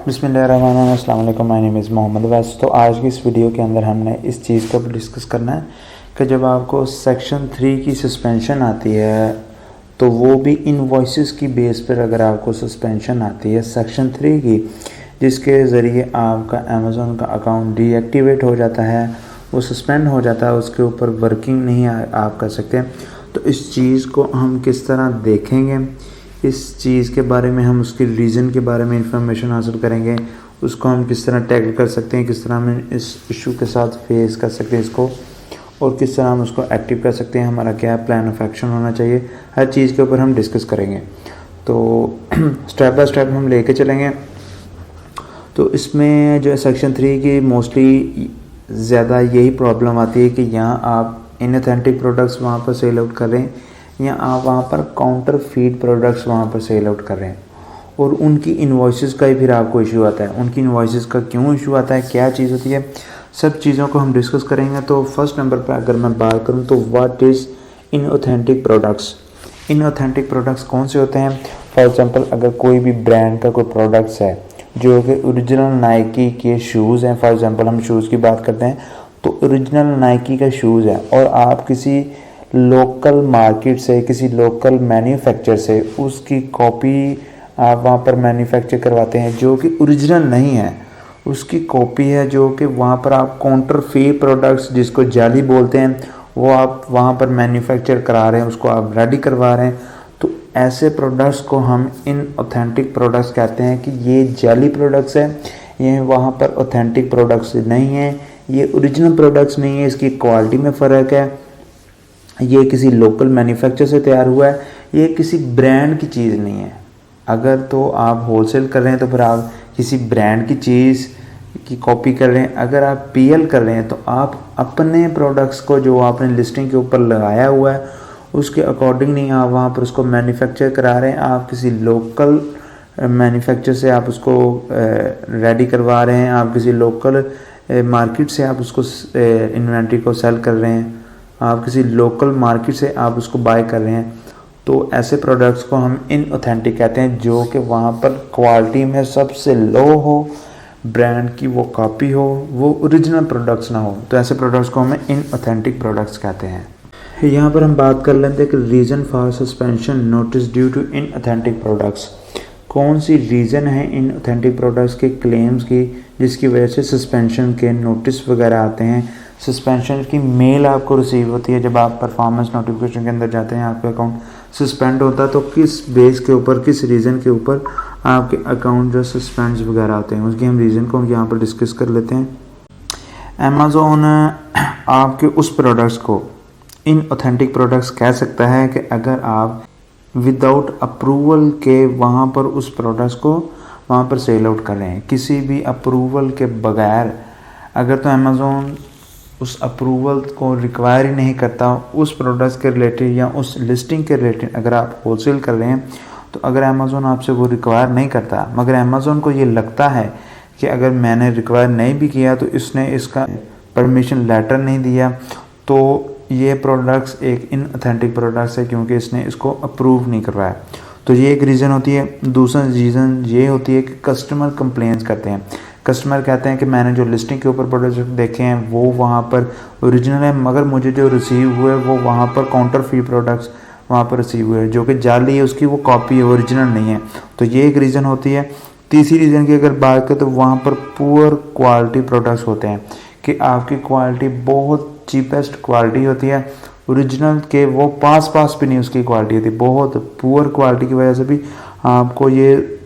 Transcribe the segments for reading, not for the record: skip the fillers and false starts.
बिस्मिल्लाहिर्रहमानिर्रहीम, अस्सलाम वालेकुम, माय नेम इज़ मोहम्मद वैस। तो आज की इस वीडियो के अंदर हमने इस चीज़ को डिस्कस करना है कि जब आपको सेक्शन 3 की सस्पेंशन आती है तो वो भी इनवॉइसेस की बेस पर अगर आपको सस्पेंशन आती है सेक्शन 3 की, जिसके ज़रिए आपका अमेज़ॉन का अकाउंट डीएक्टिवेट हो जाता है, वो सस्पेंड हो जाता है, उसके ऊपर वर्किंग नहीं आप कर सकते। तो इस चीज़ को हम किस तरह देखेंगे, इस चीज़ के बारे में हम उसके रीज़न के बारे में इंफॉर्मेशन हासिल करेंगे, उसको हम किस तरह टैकल कर सकते हैं, किस तरह हम इस इशू के साथ फेस कर सकते हैं इसको, और किस तरह हम उसको एक्टिव कर सकते हैं, हमारा क्या प्लान ऑफ एक्शन होना चाहिए, हर चीज़ के ऊपर हम डिस्कस करेंगे। तो स्टेप बाय स्टेप हम लेके चलेंगे। तो इसमें जो है सेक्शन 3 की मोस्टली ज़्यादा यही प्रॉब्लम आती है कि यहाँ आप इनऑथेंटिक प्रोडक्ट्स वहाँ पर सेल आउट कर रहे हैं या आप वहाँ पर काउंटर फीड प्रोडक्ट्स वहाँ पर सेल आउट कर रहे हैं, और उनकी इन्वॉइसेस का ही फिर आपको इशू आता है। उनकी इन्वॉइसेस का क्यों इशू आता है, क्या चीज़ होती है, सब चीज़ों को हम डिस्कस करेंगे। तो फर्स्ट नंबर पर अगर मैं बात करूँ तो what is inauthentic products. Inauthentic products कौन से होते हैं? फॉर एग्जांपल, अगर कोई भी ब्रांड का कोई प्रोडक्ट्स है जो कि ओरिजिनल नाइकी के शूज़ हैं, फॉर एग्जांपल हम शूज़ की बात करते हैं तो ओरिजिनल नाइकी का शूज़ है, और आप किसी लोकल मार्केट से, किसी लोकल मैन्युफैक्चर से उसकी कॉपी आप वहाँ पर मैन्युफैक्चर करवाते हैं जो कि ओरिजिनल नहीं है, उसकी कॉपी है जो कि वहाँ पर आप काउंटरफीट प्रोडक्ट्स जिसको जाली बोलते हैं वो आप वहाँ पर मैन्युफैक्चर करा रहे हैं, उसको आप रेडी करवा रहे हैं। तो ऐसे प्रोडक्ट्स को हम इनऑथेंटिक प्रोडक्ट्स कहते हैं कि ये जाली प्रोडक्ट्स हैं, ये वहाँ पर ऑथेंटिक प्रोडक्ट्स नहीं हैं, ये ओरिजिनल प्रोडक्ट्स नहीं है, इसकी क्वालिटी में फ़र्क है, ये किसी लोकल मैन्युफैक्चर से तैयार हुआ है, ये किसी ब्रांड की चीज़ नहीं है। अगर तो आप होलसेल कर रहे हैं तो फिर आप किसी ब्रांड की चीज़ की कॉपी कर रहे हैं। अगर आप पीएल कर रहे हैं तो आप अपने प्रोडक्ट्स को जो आपने लिस्टिंग के ऊपर लगाया हुआ है उसके अकॉर्डिंग नहीं आप वहाँ पर उसको मैन्युफैक्चर करा रहे हैं, आप किसी लोकल मैन्युफैक्चर से आप उसको रेडी करवा रहे हैं, आप किसी लोकल मार्केट से आप उसको इन्वेंट्री को सेल कर रहे हैं, आप किसी लोकल मार्केट से आप उसको बाय कर रहे हैं। तो ऐसे प्रोडक्ट्स को हम इनऑथेंटिक कहते हैं जो कि वहाँ पर क्वालिटी में सबसे लो हो, ब्रांड की वो कॉपी हो, वो ओरिजिनल प्रोडक्ट्स ना हो, तो ऐसे प्रोडक्ट्स को हमें इनऑथेंटिक प्रोडक्ट्स कहते हैं। यहाँ पर हम बात कर लेते हैं कि reason for suspension notice due to inauthentic products. कौन सी रीज़न है इनऑथेंटिक प्रोडक्ट्स के क्लेम्स की जिसकी वजह से सस्पेंशन के नोटिस वगैरह आते हैं। सस्पेंशन की मेल आपको रिसीव होती है जब आप परफॉर्मेंस नोटिफिकेशन के अंदर जाते हैं, आपका अकाउंट सस्पेंड होता है, तो किस बेस के ऊपर, किस रीज़न के ऊपर आपके अकाउंट जो सस्पेंड वगैरह आते हैं, उसकी हम रीज़न को हम यहाँ पर डिस्कस कर लेते हैं। अमेज़ॉन आपके उस प्रोडक्ट्स को इनऑथेंटिक प्रोडक्ट्स कह सकता है कि अगर आप विदाउट अप्रूवल के वहाँ पर उस प्रोडक्ट्स को वहाँ पर सेल आउट कर रहे हैं, किसी भी अप्रूवल के बगैर, अगर तो अमेज़ॉन उस अप्रूवल को रिक्वायर ही नहीं करता उस प्रोडक्ट्स के रिलेटेड या उस लिस्टिंग के रिलेटेड, अगर आप होलसेल कर रहे हैं तो अगर अमेज़ॉन आपसे वो रिक्वायर नहीं करता, मगर अमेज़ॉन को ये लगता है कि अगर मैंने रिक्वायर नहीं भी किया तो इसने इसका परमिशन लेटर नहीं दिया, तो ये प्रोडक्ट्स एक इनऑथेंटिक प्रोडक्ट्स है क्योंकि इसने इसको अप्रूव नहीं करवाया। तो ये एक रीज़न होती है। दूसरा रीज़न ये होती है कि कस्टमर कंप्लेंट्स करते हैं। कस्टमर कहते हैं कि मैंने जो लिस्टिंग के ऊपर प्रोडक्ट देखे हैं वो वहाँ पर ओरिजिनल है, मगर मुझे जो रिसीव हुए वो वहाँ पर काउंटरफीट प्रोडक्ट्स वहाँ पर रिसीव हुए जो कि जाली है, उसकी वो कॉपी है, ओरिजिनल नहीं है। तो ये एक रीज़न होती है। तीसरी रीज़न की अगर बात करें तो वहाँ पर पुअर क्वालिटी प्रोडक्ट्स होते हैं कि आपकी क्वालिटी बहुत चीपेस्ट क्वालिटी होती है, ओरिजिनल के वो पास भी नहीं उसकी क्वालिटी होती, बहुत पुअर क्वालिटी की वजह से भी आपको ये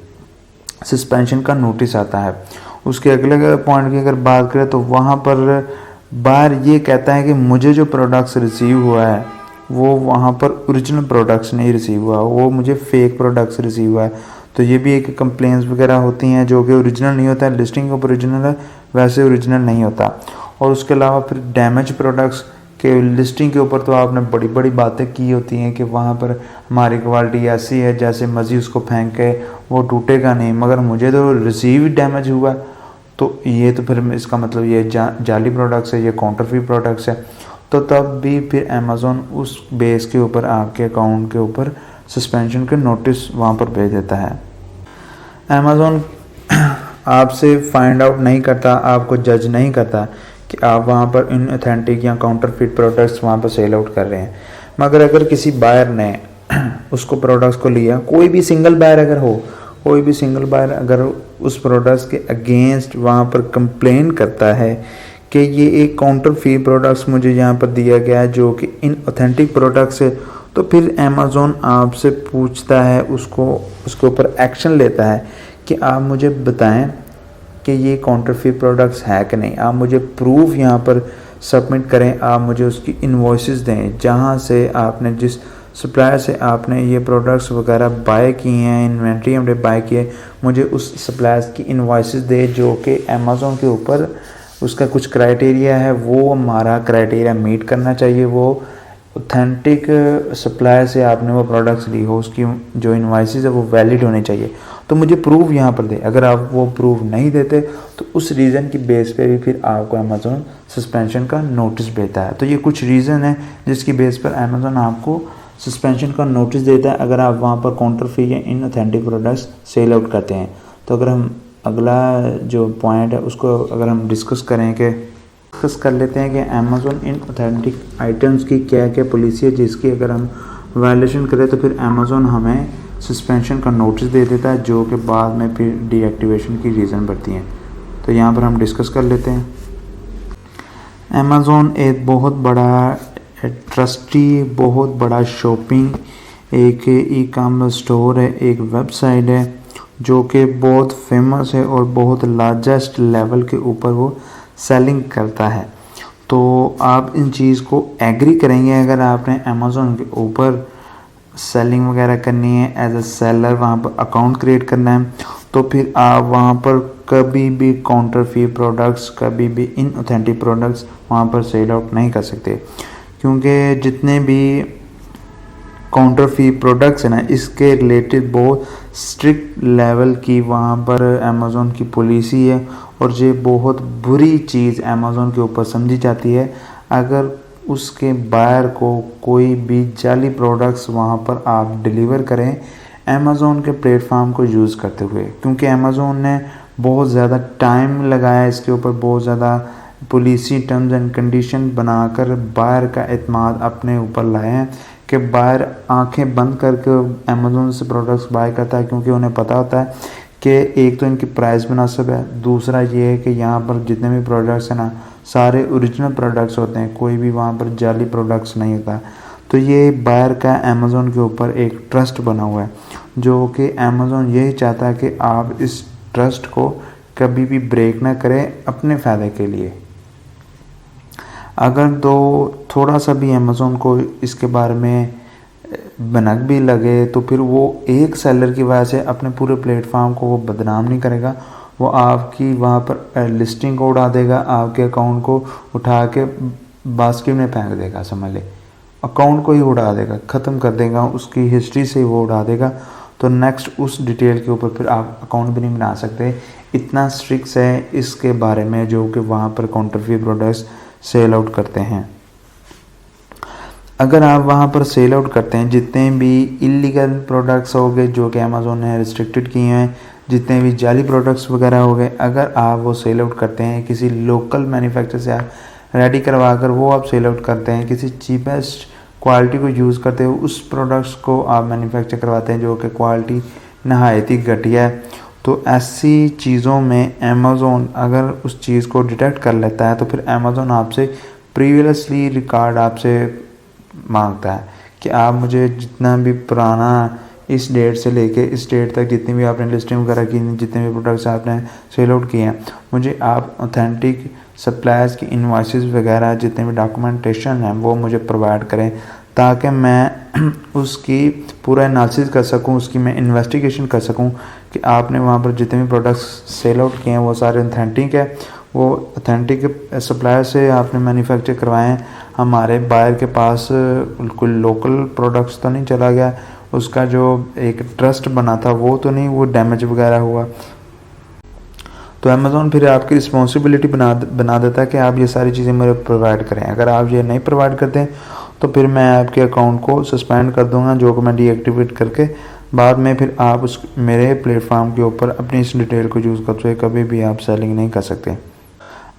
सस्पेंशन का नोटिस आता है। उसके अगले पॉइंट की अगर बात करें तो वहाँ पर बाहर ये कहता है कि मुझे जो प्रोडक्ट्स रिसीव हुआ है वो वहाँ पर ओरिजिनल प्रोडक्ट्स नहीं रिसीव हुआ, वो मुझे फेक प्रोडक्ट्स रिसीव हुआ है। तो ये भी एक कंप्लेंट्स वगैरह होती हैं जो कि ओरिजिनल नहीं होता है, लिस्टिंग पर ओरिजिनल है वैसे ओरिजिनल नहीं होता। और उसके अलावा फिर डैमेज प्रोडक्ट्स के लिस्टिंग के ऊपर तो आपने बड़ी बड़ी बातें की होती हैं कि वहाँ पर हमारी क्वालिटी ऐसी है जैसे मर्जी उसको फेंक के वो टूटेगा नहीं, मगर मुझे तो रिसीव डैमेज हुआ, तो ये तो फिर इसका मतलब ये जाली प्रोडक्ट्स है, ये काउंटरफीट प्रोडक्ट्स है। तो तब भी फिर अमेज़ॉन उस बेस के ऊपर आपके अकाउंट के ऊपर सस्पेंशन के नोटिस वहाँ पर भेज देता है। अमेज़ॉन आपसे फाइंड आउट नहीं करता, आपको जज नहीं करता कि आप वहाँ पर इनऑथेंटिक या काउंटरफिट प्रोडक्ट्स वहाँ पर सेल आउट कर रहे हैं। मगर अगर किसी बायर ने उसको प्रोडक्ट्स को लिया, कोई भी सिंगल बायर अगर हो, कोई भी सिंगल बायर अगर उस प्रोडक्ट्स के अगेंस्ट वहाँ पर कंप्लेन करता है कि ये एक काउंटरफिट प्रोडक्ट्स मुझे यहाँ पर दिया गया है जो कि इनऑथेंटिक प्रोडक्ट्स है, तो फिर अमेज़ॉन आपसे पूछता है, उसके ऊपर एक्शन लेता है कि आप मुझे बताएं कि ये काउंटरफिट प्रोडक्ट्स है कि नहीं। आप मुझे प्रूफ यहाँ पर सबमिट करें, आप मुझे उसकी इन्वॉइसेस दें जहाँ से आपने जिस सप्लायर से आपने ये प्रोडक्ट्स वगैरह बाय किए हैं, इन्वेंट्री हमने बाय किए, मुझे उस सप्लायर्स की इन्वॉइसेस दे जो कि अमेज़ॉन के ऊपर उसका कुछ क्राइटेरिया है, वो हमारा क्राइटेरिया मीट करना चाहिए, वो ऑथेंटिक सप्लायर से आपने वो प्रोडक्ट्स ली हो, उसकी जो इन्वाइसेस है वो वैलिड होने चाहिए। तो मुझे प्रूफ यहाँ पर दे। अगर आप वो प्रूफ नहीं देते तो उस रीज़न की बेस पे भी फिर आपको अमेज़ॉन सस्पेंशन का नोटिस भेजता है। तो ये कुछ रीज़न है जिसकी बेस पर अमेज़ॉन आपको सस्पेंशन का नोटिस देता है अगर आप वहाँ पर काउंटरफिट या इनऑथेंटिक प्रोडक्ट्स सेल आउट करते हैं। तो अगर हम अगला जो पॉइंट है उसको अगर हम डिस्कस कर लेते हैं कि अमेज़ॉन इनऑथेंटिक आइटम्स की क्या क्या पॉलिसी है जिसकी अगर हम वायलेशन करें तो फिर अमेज़ॉन हमें सस्पेंशन का नोटिस दे देता है जो कि बाद में फिर डीएक्टिवेशन की रीज़न बढ़ती हैं। तो यहाँ पर हम डिस्कस कर लेते हैं। अमेज़ॉन एक बहुत बड़ा ट्रस्टी, बहुत बड़ा शॉपिंग एक ई कॉमर्स स्टोर है, एक वेबसाइट है जो कि बहुत फेमस है और बहुत लार्जेस्ट लेवल के ऊपर वो सेलिंग करता है। तो आप इन चीज़ को एग्री करेंगे अगर आपने अमेज़ॉन के ऊपर सेलिंग वगैरह करनी है, एज अ सेलर वहाँ पर अकाउंट क्रिएट करना है, तो फिर आप वहाँ पर कभी भी काउंटरफिट प्रोडक्ट्स, कभी भी इनऑथेंटिक प्रोडक्ट्स वहाँ पर सेल आउट नहीं कर सकते, क्योंकि जितने भी काउंटरफिट प्रोडक्ट्स है ना, इसके रिलेटेड बहुत स्ट्रिक्ट लेवल की वहाँ पर अमेज़ॉन की पॉलिसी है और ये बहुत बुरी चीज़ अमेज़ॉन के ऊपर समझी जाती है अगर उसके बायर को कोई भी जाली प्रोडक्ट्स वहाँ पर आप डिलीवर करें अमेज़ॉन के प्लेटफॉर्म को यूज़ करते हुए, क्योंकि अमेज़ॉन ने बहुत ज़्यादा टाइम लगाया इसके ऊपर, बहुत ज़्यादा पॉलिसी टर्म्स एंड कंडीशन बनाकर बायर का एतमाद अपने ऊपर लाए हैं कि बायर आंखें बंद करके अमेज़ॉन से प्रोडक्ट्स बाय करता है, क्योंकि उन्हें पता होता है कि एक तो इनकी प्राइस मुनासिब है, दूसरा ये है कि यहाँ पर जितने भी प्रोडक्ट्स हैं ना सारे ओरिजिनल प्रोडक्ट्स होते हैं, कोई भी वहाँ पर जाली प्रोडक्ट्स नहीं होता। तो ये बायर का अमेज़ॉन के ऊपर एक ट्रस्ट बना हुआ है जो कि अमेज़ॉन यही चाहता है कि आप इस ट्रस्ट को कभी भी ब्रेक ना करें अपने फ़ायदे के लिए। अगर तो थोड़ा सा भी अमेज़ॉन को इसके बारे में भनक भी लगे तो फिर वो एक सेलर की वजह से अपने पूरे प्लेटफॉर्म को वो बदनाम नहीं करेगा, वो आपकी वहाँ पर लिस्टिंग को उड़ा देगा, आपके अकाउंट को उठा के बास्केट में फेंक देगा, समझ ले, अकाउंट को ही उड़ा देगा, ख़त्म कर देगा, उसकी हिस्ट्री से वो उड़ा देगा। तो नेक्स्ट उस डिटेल के ऊपर फिर आप अकाउंट भी नहीं बना सकते। इतना स्ट्रिक्ट है इसके बारे में जो कि वहाँ पर काउंटरफिट प्रोडक्ट्स सेल आउट करते हैं। अगर आप वहाँ पर सेल आउट करते हैं जितने भी इलीगल प्रोडक्ट्स हो गए जो कि अमेज़ॉन ने रिस्ट्रिक्टेड किए हैं, जितने भी जाली प्रोडक्ट्स वगैरह हो गए, अगर आप वो सेल आउट करते हैं किसी लोकल मैन्युफैक्चरर से आप रेडी करवा कर वो आप सेल आउट करते हैं, किसी चीपेस्ट क्वालिटी को यूज़ करते हो उस प्रोडक्ट्स को आप मैन्युफैक्चर करवाते हैं जो कि क्वालिटी नहायत ही घटिया है, तो ऐसी चीज़ों में अमेज़ॉन अगर उस चीज़ को डिटेक्ट कर लेता है तो फिर अमेज़ॉन आपसे प्रीवियसली रिकॉर्ड आपसे मांगता है कि आप मुझे जितना भी पुराना इस डेट से लेके इस डेट तक जितनी भी आपने लिस्टिंग वगैरह की, जितने भी प्रोडक्ट्स आपने सेल आउट किए हैं, मुझे आप ऑथेंटिक सप्लायर्स की इनवॉइसेस वगैरह जितने भी डॉक्यूमेंटेशन हैं वो मुझे प्रोवाइड करें ताकि मैं उसकी पूरा एनालिसिस कर सकूं, उसकी मैं इन्वेस्टिगेशन कर सकूं कि आपने वहाँ पर जितने भी प्रोडक्ट्स सेल आउट किए हैं वो सारे ऑथेंटिक है, वो ऑथेंटिक सप्लायर से आपने मैन्युफैक्चर करवाए हैं, हमारे बायर के पास कोई लोकल प्रोडक्ट्स तो नहीं चला गया, उसका जो एक ट्रस्ट बना था वो तो नहीं वो डैमेज वगैरह हुआ। तो अमेज़ॉन फिर आपकी रिस्पॉन्सिबिलिटी बना देता है कि आप ये सारी चीज़ें मेरे प्रोवाइड करें। अगर आप ये नहीं प्रोवाइड करते तो फिर मैं आपके अकाउंट को सस्पेंड कर दूंगा जो कि मैं डीएक्टिवेट करके बाद में फिर आप उस मेरे प्लेटफॉर्म के ऊपर अपनी इस डिटेल को यूज़ करते हुए कभी भी आप सेलिंग नहीं कर सकते।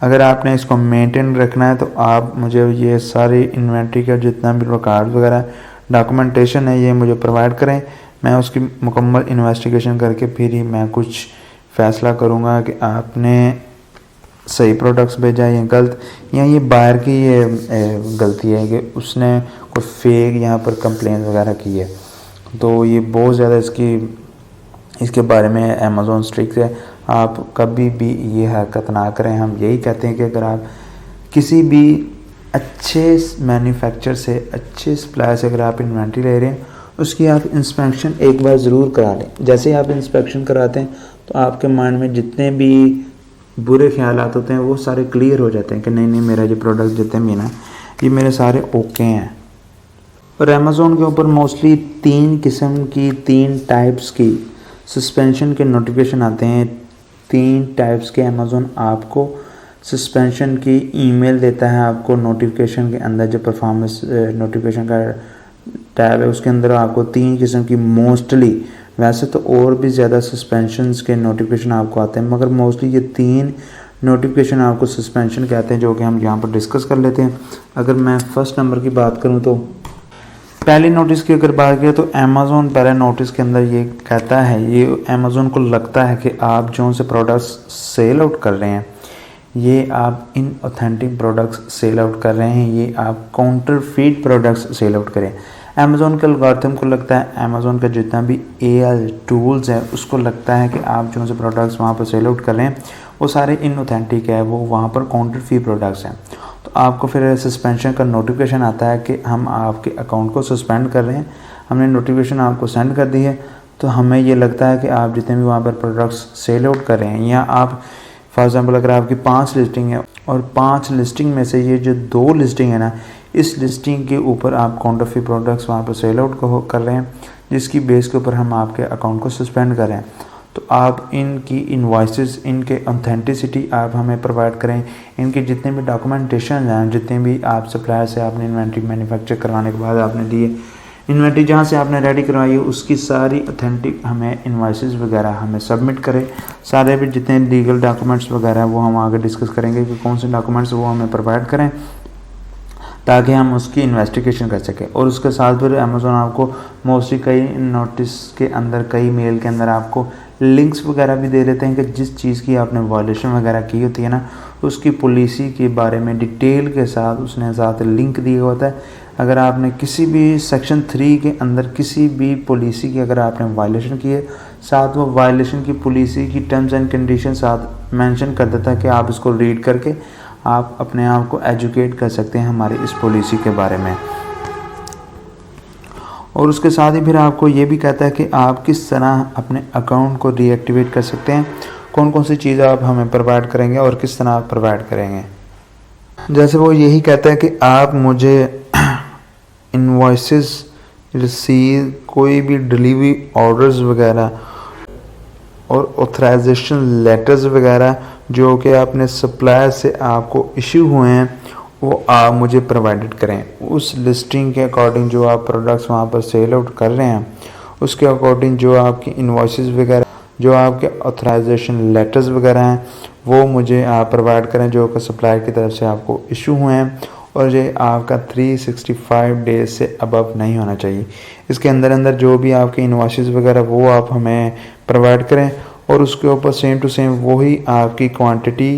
अगर आपने इसको मेंटेन रखना है तो आप मुझे ये सारी इन्वेंट्री का जितना भी रिकॉर्ड वगैरह डॉक्यूमेंटेशन है ये मुझे प्रोवाइड करें। मैं उसकी मुकम्मल इन्वेस्टिगेशन करके फिर ही मैं कुछ फ़ैसला करूँगा कि आपने सही प्रोडक्ट्स भेजा या गलत, या ये बायर की ये गलती है कि उसने कोई फेक यहाँ पर कंप्लेन वगैरह की है। तो ये बहुत ज़्यादा इसके बारे में अमेज़ॉन स्ट्रिक्ट है। आप कभी भी ये हरकत ना करें। हम यही कहते हैं कि अगर आप किसी भी अच्छे मैन्युफैक्चर से, अच्छे सप्लायर से अगर आप इन्वेंट्री ले रहे हैं, उसकी आप इंस्पेक्शन एक बार ज़रूर करा लें। जैसे ही आप इंस्पेक्शन कराते हैं तो आपके माइंड में जितने भी बुरे ख्यालात होते हैं वो सारे क्लियर हो जाते हैं कि नहीं मेरा ये प्रोडक्ट जितने भी ना ये मेरे सारे ओके हैं। और अमेज़ॉन के ऊपर मोस्टली 3 किस्म की, 3 टाइप्स की सस्पेंशन के नोटिफिकेशन आते हैं। 3 टाइप्स के अमेज़ॉन आपको सस्पेंशन की ईमेल देता है आपको नोटिफिकेशन के अंदर। जो परफॉर्मेंस नोटिफिकेशन का टैब है उसके अंदर आपको 3 किस्म की मोस्टली, वैसे तो और भी ज़्यादा सस्पेंशंस के नोटिफिकेशन आपको आते हैं, मगर मोस्टली ये 3 नोटिफिकेशन आपको सस्पेंशन के आते हैं जो कि हम यहाँ पर डिस्कस कर लेते हैं। अगर मैं फर्स्ट नंबर की बात करूँ तो पहली नोटिस की अगर बात करें तो अमेज़ॉन पहले नोटिस के अंदर ये कहता है, ये अमेज़ॉन को लगता है कि आप जो से प्रोडक्ट्स सेल आउट कर रहे हैं ये आप इन ऑथेंटिक प्रोडक्ट्स सेल आउट कर रहे हैं, ये आप काउंटरफीट प्रोडक्ट्स सेल आउट करें। अमेज़ॉन के एल्गोरिथम को लगता है, अमेज़ॉन का जितना भी एआई टूल्स है उसको लगता है कि आप जो से प्रोडक्ट्स वहाँ पर सेल आउट कर रहे हैं वो सारे इनऑथेंटिक है, वो वहाँ पर काउंटरफीट प्रोडक्ट्स हैं। तो आपको फिर सस्पेंशन का नोटिफिकेशन आता है कि हम आपके अकाउंट को सस्पेंड कर रहे हैं। हमने नोटिफिकेशन आपको सेंड कर दी है। तो हमें ये लगता है कि आप जितने भी वहाँ पर प्रोडक्ट्स सेल आउट कर रहे हैं, या आप फॉर एग्जांपल अगर आपकी 5 लिस्टिंग है और 5 लिस्टिंग में से ये जो 2 लिस्टिंग है ना, इस लिस्टिंग के ऊपर आप काउंटरफीट प्रोडक्ट्स वहाँ पर सेल आउट कर रहे हैं, जिसकी बेस के ऊपर हम आपके अकाउंट को सस्पेंड कर रहे हैं। तो आप इनकी इनवॉइसेस, इनके ऑथेंटिसिटी आप हमें प्रोवाइड करें। इनके जितने भी डॉक्यूमेंटेशन हैं, जितने भी आप सप्लायर से आपने इन्वेंट्री मैन्युफैक्चर करवाने के बाद आपने दिए, इन्वेंट्री जहाँ से आपने रेडी करवाई है उसकी सारी ऑथेंटिक हमें इनवॉइसेस वगैरह हमें सबमिट करें। सारे भी जितने लीगल डॉक्यूमेंट्स वगैरह वो हम आगे डिस्कस करेंगे कि कौन से डॉक्यूमेंट्स वो हमें प्रोवाइड करें ताकि हम उसकी इन्वेस्टिगेशन कर सकें। और उसके साथ फिर अमेज़ॉन आपको मोस्टली कई नोटिस के अंदर, कई मेल के अंदर आपको लिंक्स वगैरह भी दे देते हैं कि जिस चीज़ की आपने वायलेशन वगैरह की होती है ना, उसकी पॉलिसी के बारे में डिटेल के साथ उसने साथ लिंक दिया होता है। अगर आपने किसी भी सेक्शन 3 के अंदर किसी भी पॉलिसी की अगर आपने वायलेशन की है, साथ वो वायलेशन की पॉलिसी की टर्म्स एंड कंडीशन साथ मेंशन कर देता है कि आप इसको रीड करके आप अपने आप को एजुकेट कर सकते हैं हमारी इस पॉलिसी के बारे में। और उसके साथ ही फिर आपको ये भी कहता है कि आप किस तरह अपने अकाउंट को रीएक्टिवेट कर सकते हैं, कौन कौन सी चीज़ आप हमें प्रोवाइड करेंगे और किस तरह आप प्रोवाइड करेंगे। जैसे वो यही कहता है कि आप मुझे इनवॉइसेस, रिसीव, कोई भी डिलीवरी ऑर्डर्स वगैरह और ऑथराइजेशन लेटर्स वगैरह जो कि आपने सप्लायर से आपको इशू हुए हैं वो आप मुझे प्रोवाइडेड करें। उस लिस्टिंग के अकॉर्डिंग जो आप प्रोडक्ट्स वहाँ पर सेल आउट कर रहे हैं उसके अकॉर्डिंग जो आपकी इनवॉइसेस वगैरह, जो आपके ऑथराइजेशन लेटर्स वगैरह हैं वो मुझे आप प्रोवाइड करें जो कि सप्लायर की तरफ से आपको इशू हुए हैं, और ये आपका 365 डेज से अबव नहीं होना चाहिए। इसके अंदर अंदर जो भी आपके इनवॉइसेस वगैरह वो आप हमें प्रोवाइड करें, और उसके ऊपर सेम टू सेम वही आपकी क्वांटिटी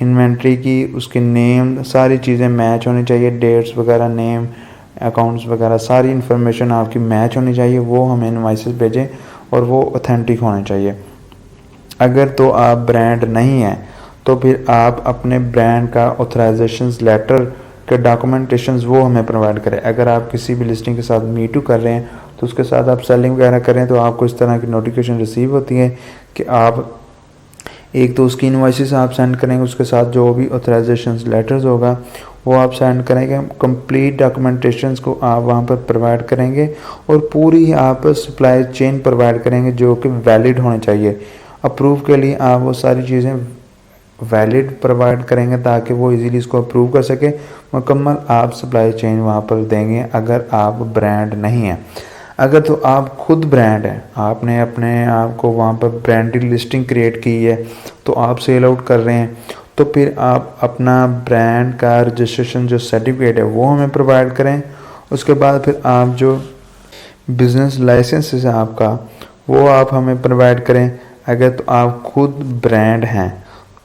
इन्वेंट्री की, उसके नेम, सारी चीज़ें मैच होनी चाहिए, डेट्स वगैरह, नेम, अकाउंट्स वगैरह सारी इन्फॉर्मेशन आपकी मैच होनी चाहिए। वो हमें इनवॉइसेस भेजें और वो ऑथेंटिक होने चाहिए। अगर तो आप ब्रांड नहीं है तो फिर आप अपने ब्रांड का ऑथराइजेशन लेटर के डॉक्यूमेंटेशंस वो हमें प्रोवाइड करें। अगर आप किसी भी लिस्टिंग के साथ मीटू कर रहे हैं तो उसके साथ आप सेलिंग वगैरह करें तो आपको इस तरह की नोटिफिकेशन रिसीव होती है कि आप एक तो उसकी इनवॉइसेस आप सेंड करेंगे, उसके साथ जो भी ऑथराइजेशन लेटर्स होगा वो आप सेंड करेंगे, कंप्लीट डॉक्यूमेंटेशंस को आप वहाँ पर प्रोवाइड करेंगे और पूरी आप सप्लाई चेन प्रोवाइड करेंगे जो कि वैलिड होनी चाहिए। अप्रूव के लिए आप वो सारी चीज़ें वैलिड प्रोवाइड करेंगे ताकि वो इजीली इसको अप्रूव कर सके। मुकम्मल आप सप्लाई चेन वहाँ पर देंगे अगर आप ब्रांड नहीं है। अगर तो आप खुद ब्रांड हैं, आपने अपने आप को वहाँ पर ब्रांड लिस्टिंग क्रिएट की है, तो आप सेल आउट कर रहे हैं, तो फिर आप अपना ब्रांड का रजिस्ट्रेशन जो सर्टिफिकेट है वो हमें प्रोवाइड करें। उसके बाद फिर आप जो बिज़नेस लाइसेंस है आपका वो आप हमें प्रोवाइड करें। अगर तो आप खुद ब्रांड हैं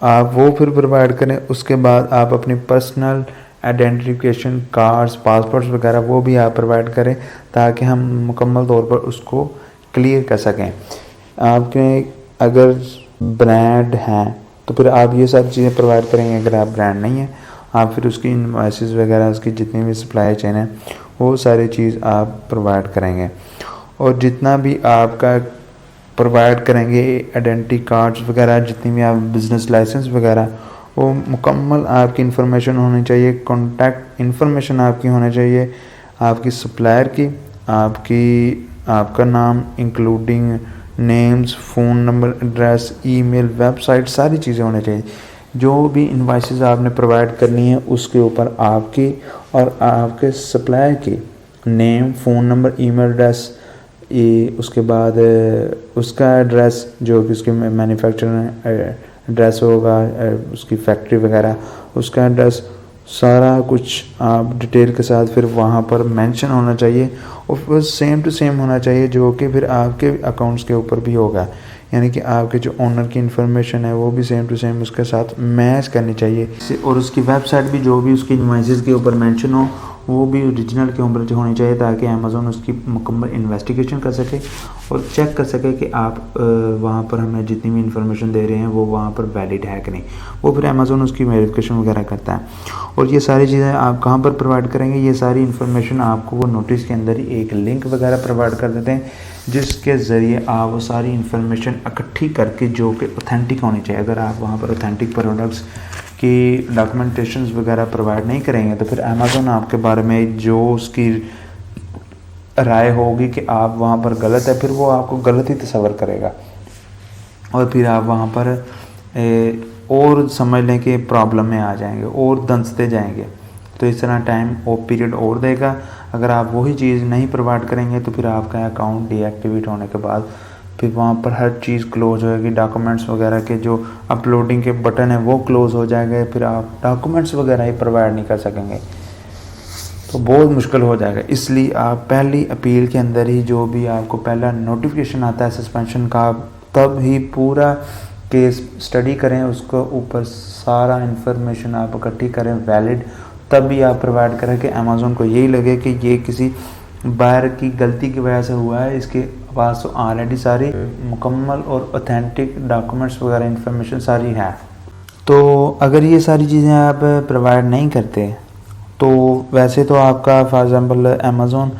आप वो फिर प्रोवाइड करें। उसके बाद आप अपनी पर्सनल आइडेंटिफिकेशन कार्ड्स, पासपोर्ट्स वगैरह वो भी आप प्रोवाइड करें, ताकि हम मुकम्मल तौर पर उसको क्लियर कर सकें। आपके अगर ब्रांड हैं तो फिर आप ये सारी चीज़ें प्रोवाइड करेंगे। अगर आप ब्रांड नहीं है आप फिर उसकी इनवॉइसेस वगैरह, उसकी जितनी भी सप्लाई चेन है वो सारी चीज़ आप प्रोवाइड करेंगे। और जितना भी आपका प्रोवाइड करेंगे आइडेंटिटी कार्ड्स वगैरह, जितनी भी आप बिज़नेस लाइसेंस वगैरह, वो मुकम्मल आपकी इन्फॉर्मेशन होनी चाहिए, कॉन्टैक्ट इन्फॉर्मेशन आपकी होनी चाहिए, आपकी सप्लायर की, आपका नाम including names, phone number, address, email, website, सारी चीज़ें होनी चाहिए। जो भी इनवॉइसेस आपने प्रोवाइड करनी है उसके ऊपर आपकी और आपके सप्लायर की name, phone number, email address, उसके बाद उसका एड्रेस जो कि उसके मैन्युफैक्चरर एड्रेस होगा, उसकी फैक्ट्री वगैरह, उसका एड्रेस, सारा कुछ आप डिटेल के साथ फिर वहाँ पर मेंशन होना चाहिए। और फिर सेम टू सेम होना चाहिए जो कि फिर आपके अकाउंट्स के ऊपर भी होगा, यानी कि आपके जो ओनर की इन्फॉर्मेशन है वो भी सेम टू सेम उसके साथ मैच करनी चाहिए। और उसकी वेबसाइट भी जो भी उसकी इनवॉइसेस के ऊपर मेंशन हो वो भी ओरिजिनल के ऊपर होनी चाहिए, ताकि अमेज़ॉन उसकी मुकम्मल इन्वेस्टिगेशन कर सके और चेक कर सके कि आप वहाँ पर हमें जितनी भी इन्फॉर्मेशन दे रहे हैं वो वहाँ पर वैलिड है कि नहीं। वो फिर अमेज़ॉन उसकी वेरिफिकेशन वगैरह करता है। और ये सारी चीज़ें आप कहाँ पर प्रोवाइड करेंगे, ये सारी इन्फॉर्मेशन आपको वो नोटिस के अंदर ही एक लिंक वगैरह प्रोवाइड कर देते हैं, जिसके ज़रिए आप वो सारी इन्फॉर्मेशन इकट्ठी करके जो कि ऑथेंटिक होनी चाहिए। अगर आप वहाँ पर ऑथेंटिक प्रोडक्ट्स की डॉक्यूमेंटेशंस वगैरह प्रोवाइड नहीं करेंगे तो फिर अमेज़ॉन आपके बारे में जो उसकी राय होगी कि आप वहाँ पर गलत है, फिर वो आपको गलत ही तस्वर करेगा और फिर आप वहाँ पर और समझ लें कि प्रॉब्लम में आ जाएंगे और दंसते जाएंगे। तो इस तरह टाइम और पीरियड और देगा। अगर आप वही चीज़ नहीं प्रोवाइड करेंगे तो फिर आपका अकाउंट डीएक्टिवेट होने के बाद फिर वहाँ पर हर चीज़ क्लोज होएगी। डॉक्यूमेंट्स वगैरह के जो अपलोडिंग के बटन है वो क्लोज हो जाएंगे, फिर आप डॉक्यूमेंट्स वगैरह ही प्रोवाइड नहीं कर सकेंगे, तो बहुत मुश्किल हो जाएगा। इसलिए आप पहली अपील के अंदर ही जो भी आपको पहला नोटिफिकेशन आता है सस्पेंशन का, तब ही पूरा केस स्टडी करें, उसको ऊपर सारा इन्फॉर्मेशन आप इकट्ठी करें वैलिड, तब भी आप प्रोवाइड करें कि अमेज़ॉन को यही लगे कि ये किसी बायर की गलती की वजह से हुआ है, इसके पास तो ऑलरेडी सारी मुकम्मल और ऑथेंटिक डॉक्यूमेंट्स वगैरह इन्फॉर्मेशन सारी है। तो अगर ये सारी चीज़ें आप प्रोवाइड नहीं करते तो वैसे तो आपका फॉर एग्ज़ाम्पल अमेज़ॉन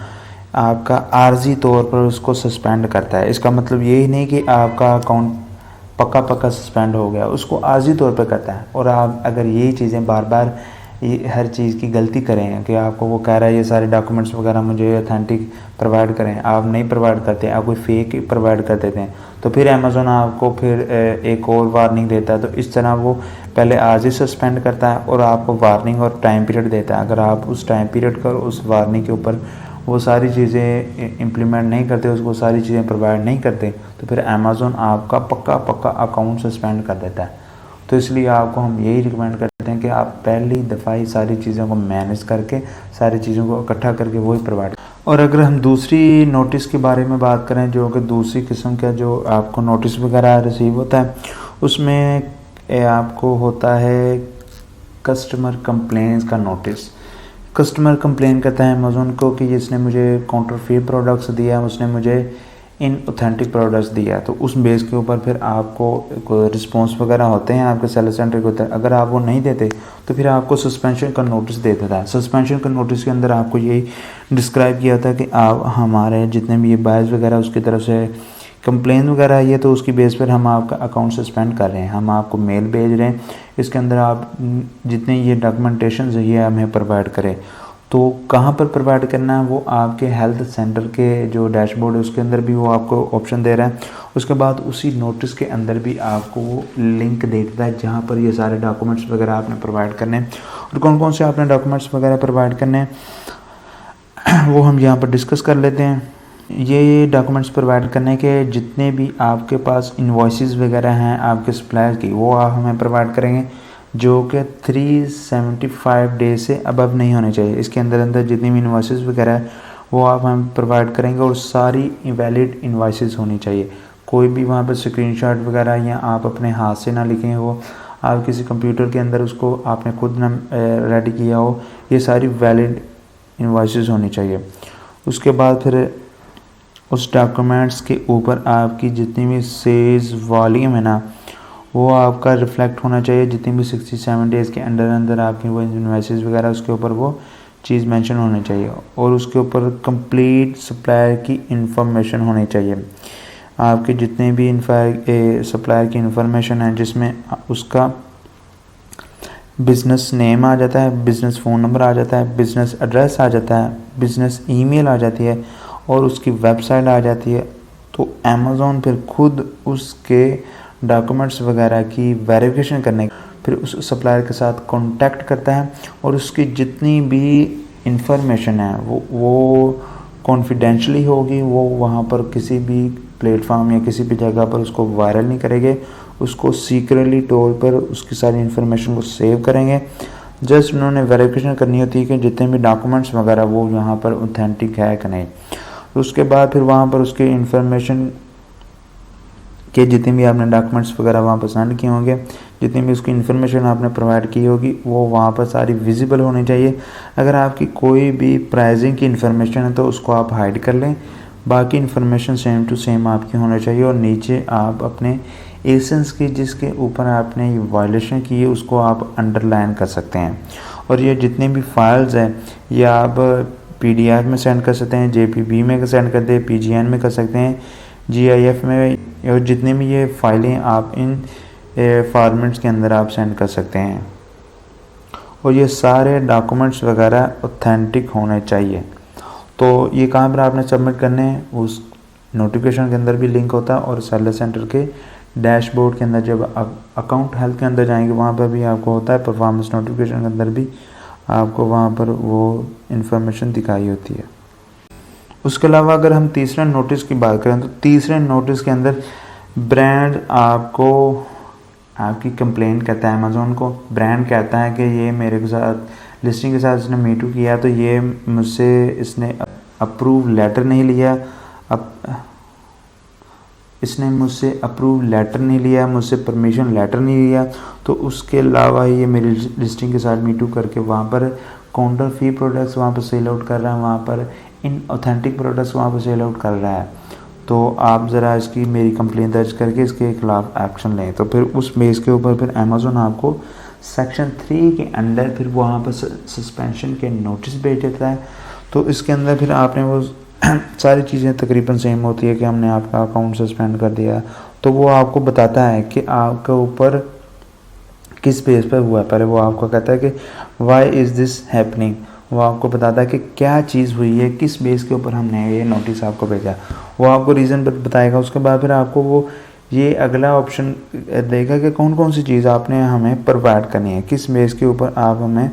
आपका आर्जी तौर पर उसको सस्पेंड करता है। इसका मतलब यही नहीं कि आपका अकाउंट पक्का सस्पेंड हो गया, उसको आर्जी तौर पर करता है। और आप अगर यही चीज़ें बार बार ये हर चीज़ की गलती करें कि आपको वो कह रहा है ये सारे डॉक्यूमेंट्स वगैरह मुझे ऑथेंटिक प्रोवाइड करें, आप नहीं प्रोवाइड करते, आप कोई फेक प्रोवाइड कर देते हैं, तो फिर अमेज़ॉन आपको फिर एक और वार्निंग देता है। तो इस तरह वो पहले आज ही सस्पेंड करता है और आपको वार्निंग और टाइम पीरियड देता है। अगर आप उस टाइम पीरियड पर उस वार्निंग के ऊपर वो सारी चीज़ें इम्प्लीमेंट नहीं करते, उसको सारी चीज़ें प्रोवाइड नहीं करते, तो फिर अमेज़ॉन आपका पक्का अकाउंट सस्पेंड कर देता है। तो इसलिए आपको हम यही रिकमेंड करते हैं कि आप पहली दफ़ा ही सारी चीज़ों को मैनेज करके, सारी चीज़ों को इकट्ठा करके वही प्रोवाइड। और अगर हम दूसरी नोटिस के बारे में बात करें, जो कि दूसरी किस्म का जो आपको नोटिस वगैरह रिसीव होता है, उसमें आपको होता है कस्टमर कंप्लेंट्स का नोटिस। कस्टमर कंप्लेन करता है अमेज़ॉन को कि जिसने मुझे काउंटरफीट प्रोडक्ट्स दिया, उसने मुझे इन ऑथेंटिक प्रोडक्ट्स दिया, तो उस बेस के ऊपर फिर आपको रिस्पांस वगैरह होते हैं आपके सेलर सेंटर के ऊपर। अगर आप वो नहीं देते तो फिर आपको सस्पेंशन का नोटिस दे देता है। सस्पेंशन का नोटिस के अंदर आपको यही डिस्क्राइब किया होता है कि आप हमारे जितने भी ये बायर्स वगैरह उसकी तरफ से कंप्लेन वगैरह आई है तो उसकी बेस पर हम आपका अकाउंट सस्पेंड कर रहे हैं, हम आपको मेल भेज रहे हैं, इसके अंदर आप जितने ये डॉक्यूमेंटेशन है ये हमें प्रोवाइड करें। तो कहाँ पर प्रोवाइड करना है, वो आपके हेल्थ सेंटर के जो डैशबोर्ड है उसके अंदर भी वो आपको ऑप्शन दे रहा है। उसके बाद उसी नोटिस के अंदर भी आपको वो लिंक दे देता है जहाँ पर ये सारे डॉक्यूमेंट्स वगैरह आपने प्रोवाइड करने हैं। और कौन कौन से आपने डॉक्यूमेंट्स वगैरह प्रोवाइड करने हैं वो हम यहाँ पर डिस्कस कर लेते हैं। ये डॉक्यूमेंट्स प्रोवाइड करने के जितने भी आपके पास इन्वॉइसेस वगैरह हैं आपके सप्लायर की, वो आप हमें प्रोवाइड करेंगे, जो कि 375 डेज से अबव नहीं होने चाहिए। इसके अंदर अंदर जितनी भी इन्वॉइसेस वगैरह है वो आप हमें प्रोवाइड करेंगे, और सारी वैलिड इन्वॉइसेस होनी चाहिए। कोई भी वहाँ पर स्क्रीनशॉट वगैरह या आप अपने हाथ से ना लिखें हो, आप किसी कंप्यूटर के अंदर उसको आपने खुद ना रेडी किया हो, ये सारी वैलिड इन्वॉइसेस होनी चाहिए। उसके बाद फिर उस डॉक्यूमेंट्स के ऊपर आपकी जितनी भी सेल्स वॉल्यूम है ना, वो आपका रिफ्लेक्ट होना चाहिए। जितनी भी 67 डेज़ के अंदर अंदर आपकी वो इन्वॉइसेस वगैरह उसके ऊपर वो चीज़ मेंशन होनी चाहिए, और उसके ऊपर कंप्लीट सप्लायर की इंफॉर्मेशन होनी चाहिए। आपके जितने भी सप्लायर की इंफॉर्मेशन है, जिसमें उसका बिज़नेस नेम आ जाता है, बिज़नेस फ़ोन नंबर आ जाता है, बिज़नेस एड्रेस आ जाता है, बिज़नेस ईमेल आ जाती है, और उसकी वेबसाइट आ जाती है। तो अमेज़ॉन फिर खुद उसके डॉक्यूमेंट्स वगैरह की वेरिफिकेशन करने फिर उस सप्लायर के साथ कांटेक्ट करता है, और उसकी जितनी भी इंफॉर्मेशन है वो कॉन्फिडेंशियली होगी। वो वहाँ पर किसी भी प्लेटफॉर्म या किसी भी जगह पर उसको वायरल नहीं करेंगे, उसको सीक्रेटली तौर पर उसकी सारी इन्फॉर्मेशन को सेव करेंगे। जस्ट उन्होंने वेरिफिकेशन करनी होती है कि जितने भी डॉक्यूमेंट्स वगैरह वो यहाँ पर ऑथेंटिक है कि नहीं। उसके बाद फिर वहाँ पर उसके इंफॉर्मेशन के जितने भी आपने डॉक्यूमेंट्स वगैरह वहाँ पर सेंड किए होंगे, जितनी भी उसकी इन्फॉर्मेशन आपने प्रोवाइड की होगी, वो वहाँ पर सारी विजिबल होनी चाहिए। अगर आपकी कोई भी प्राइसिंग की इन्फॉर्मेशन है तो उसको आप हाइड कर लें, बाकी इन्फॉर्मेशन सेम टू सेम आपकी होनी चाहिए। और नीचे आप अपने एसेंस की जिसके ऊपर आपने ये वायलेशन की है उसको आप अंडरलाइन कर सकते हैं। और ये जितने भी फाइल्स हैं ये आप PDF में सेंड कर सकते हैं, JPG में सेंड कर दें, PGN में कर सकते हैं, GIF में, और जितने भी ये फाइलें आप इन फॉर्मेट्स के अंदर आप सेंड कर सकते हैं। और ये सारे डॉक्यूमेंट्स वगैरह ऑथेंटिक होने चाहिए। तो ये कहाँ पर आपने सबमिट करने हैं, उस नोटिफिकेशन के अंदर भी लिंक होता है, और सेलर सेंटर के डैशबोर्ड के अंदर जब अकाउंट हेल्थ के अंदर जाएंगे वहाँ पर भी आपको होता है, परफॉर्मेंस नोटिफिकेशन के अंदर भी आपको वहाँ पर वो इन्फॉर्मेशन दिखाई होती है। उसके अलावा अगर हम तीसरे नोटिस की बात करें तो तीसरे नोटिस के अंदर ब्रांड आपको आपकी कंप्लेंट करता है, अमेज़ॉन को ब्रांड कहता है कि ये मेरे के साथ लिस्टिंग के साथ इसने मीटू किया, तो ये मुझसे इसने अप्रूव लेटर नहीं लिया, इसने मुझसे अप्रूव लेटर नहीं लिया, मुझसे परमिशन लेटर नहीं लिया। तो उसके अलावा ये मेरी लिस्टिंग के साथ मीटू करके वहाँ पर काउंटर फी प्रोडक्ट्स वहाँ पर सेल आउट कर रहा है, वहाँ पर इन ऑथेंटिक प्रोडक्ट्स वहाँ पर सेल आउट कर रहा है। तो आप ज़रा इसकी मेरी कंप्लेंट दर्ज करके इसके खिलाफ एक्शन लें। तो फिर उस बेस के ऊपर फिर अमेज़ॉन आपको सेक्शन 3 के अंदर फिर वहाँ पर सस्पेंशन के नोटिस भेज देता है। तो इसके अंदर फिर आपने वो सारी चीज़ें तकरीबन सेम होती है कि हमने आपका अकाउंट सस्पेंड कर दिया, तो वो आपको बताता है कि आपके ऊपर किस बेस पर हुआ है। पहले वो आपको कहता है कि वाई इज़ दिस हैपनिंग, वो आपको बताता है कि क्या चीज़ हुई है, किस बेस के ऊपर हमने ये नोटिस आपको भेजा, वो आपको रीज़न बताएगा। उसके बाद फिर आपको वो ये अगला ऑप्शन देगा कि कौन कौन सी चीज़ आपने हमें प्रोवाइड करनी है, किस बेस के ऊपर आप हमें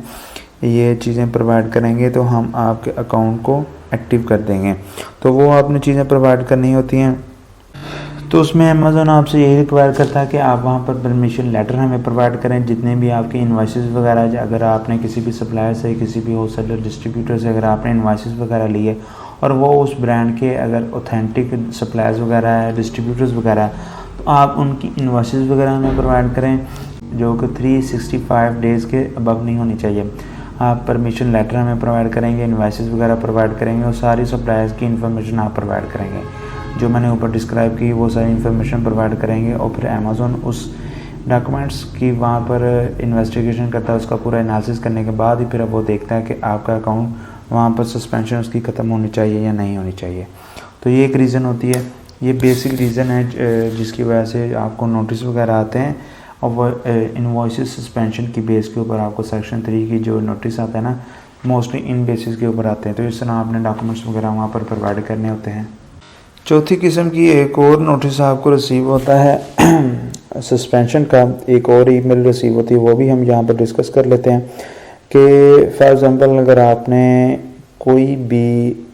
ये चीज़ें प्रोवाइड करेंगे तो हम आपके अकाउंट को एक्टिव कर देंगे। तो वो आपने चीज़ें प्रोवाइड करनी होती हैं। तो उसमें अमेज़ॉन आपसे यही रिक्वायर करता है कि आप वहाँ पर परमिशन लेटर हमें प्रोवाइड करें। जितने भी आपके इन्वाइसेस वगैरह, अगर आपने किसी भी सप्लायर से, किसी भी होलसेलर डिस्ट्रीब्यूटर से अगर आपने इन्वाइसेस वगैरह लिए और वो उस ब्रांड के अगर ऑथेंटिक सप्लायर्स वगैरह है, डिस्ट्रीब्यूटर्स वगैरह, तो आप उनकी इन्वाइसेस वगैरह हमें प्रोवाइड करें जो कि 365 डेज़ के अबव नहीं होनी चाहिए। आप परमिशन लेटर हमें प्रोवाइड करेंगे, इन्वाइसेस वगैरह प्रोवाइड करेंगे, और सारी सप्लायर्स की इन्फॉर्मेशन आप प्रोवाइड करेंगे जो मैंने ऊपर डिस्क्राइब की, वो सारी इन्फॉर्मेशन प्रोवाइड करेंगे। और फिर अमेज़ॉन उस डॉक्यूमेंट्स की वहाँ पर इन्वेस्टिगेशन करता है, उसका पूरा एनालिसिस करने के बाद ही फिर वो देखता है कि आपका अकाउंट वहाँ पर सस्पेंशन उसकी ख़त्म होनी चाहिए या नहीं होनी चाहिए। तो ये एक रीज़न होती है, ये बेसिक रीज़न है जिसकी वजह से आपको नोटिस वगैरह आते हैं। और वो इनवॉइसेस सस्पेंशन की बेस के ऊपर आपको सेक्शन 3 की जो नोटिस आता है ना, मोस्टली इन बेसिस के ऊपर आते हैं। तो इस तरह आपने डॉक्यूमेंट्स वगैरह वहाँ पर प्रोवाइड करने होते हैं। चौथी किस्म की एक और नोटिस आपको रिसीव होता है सस्पेंशन का, एक और ईमेल रिसीव होती है, वो भी हम यहाँ पर डिस्कस कर लेते हैं कि फॉर एग्ज़ाम्पल अगर आपने कोई भी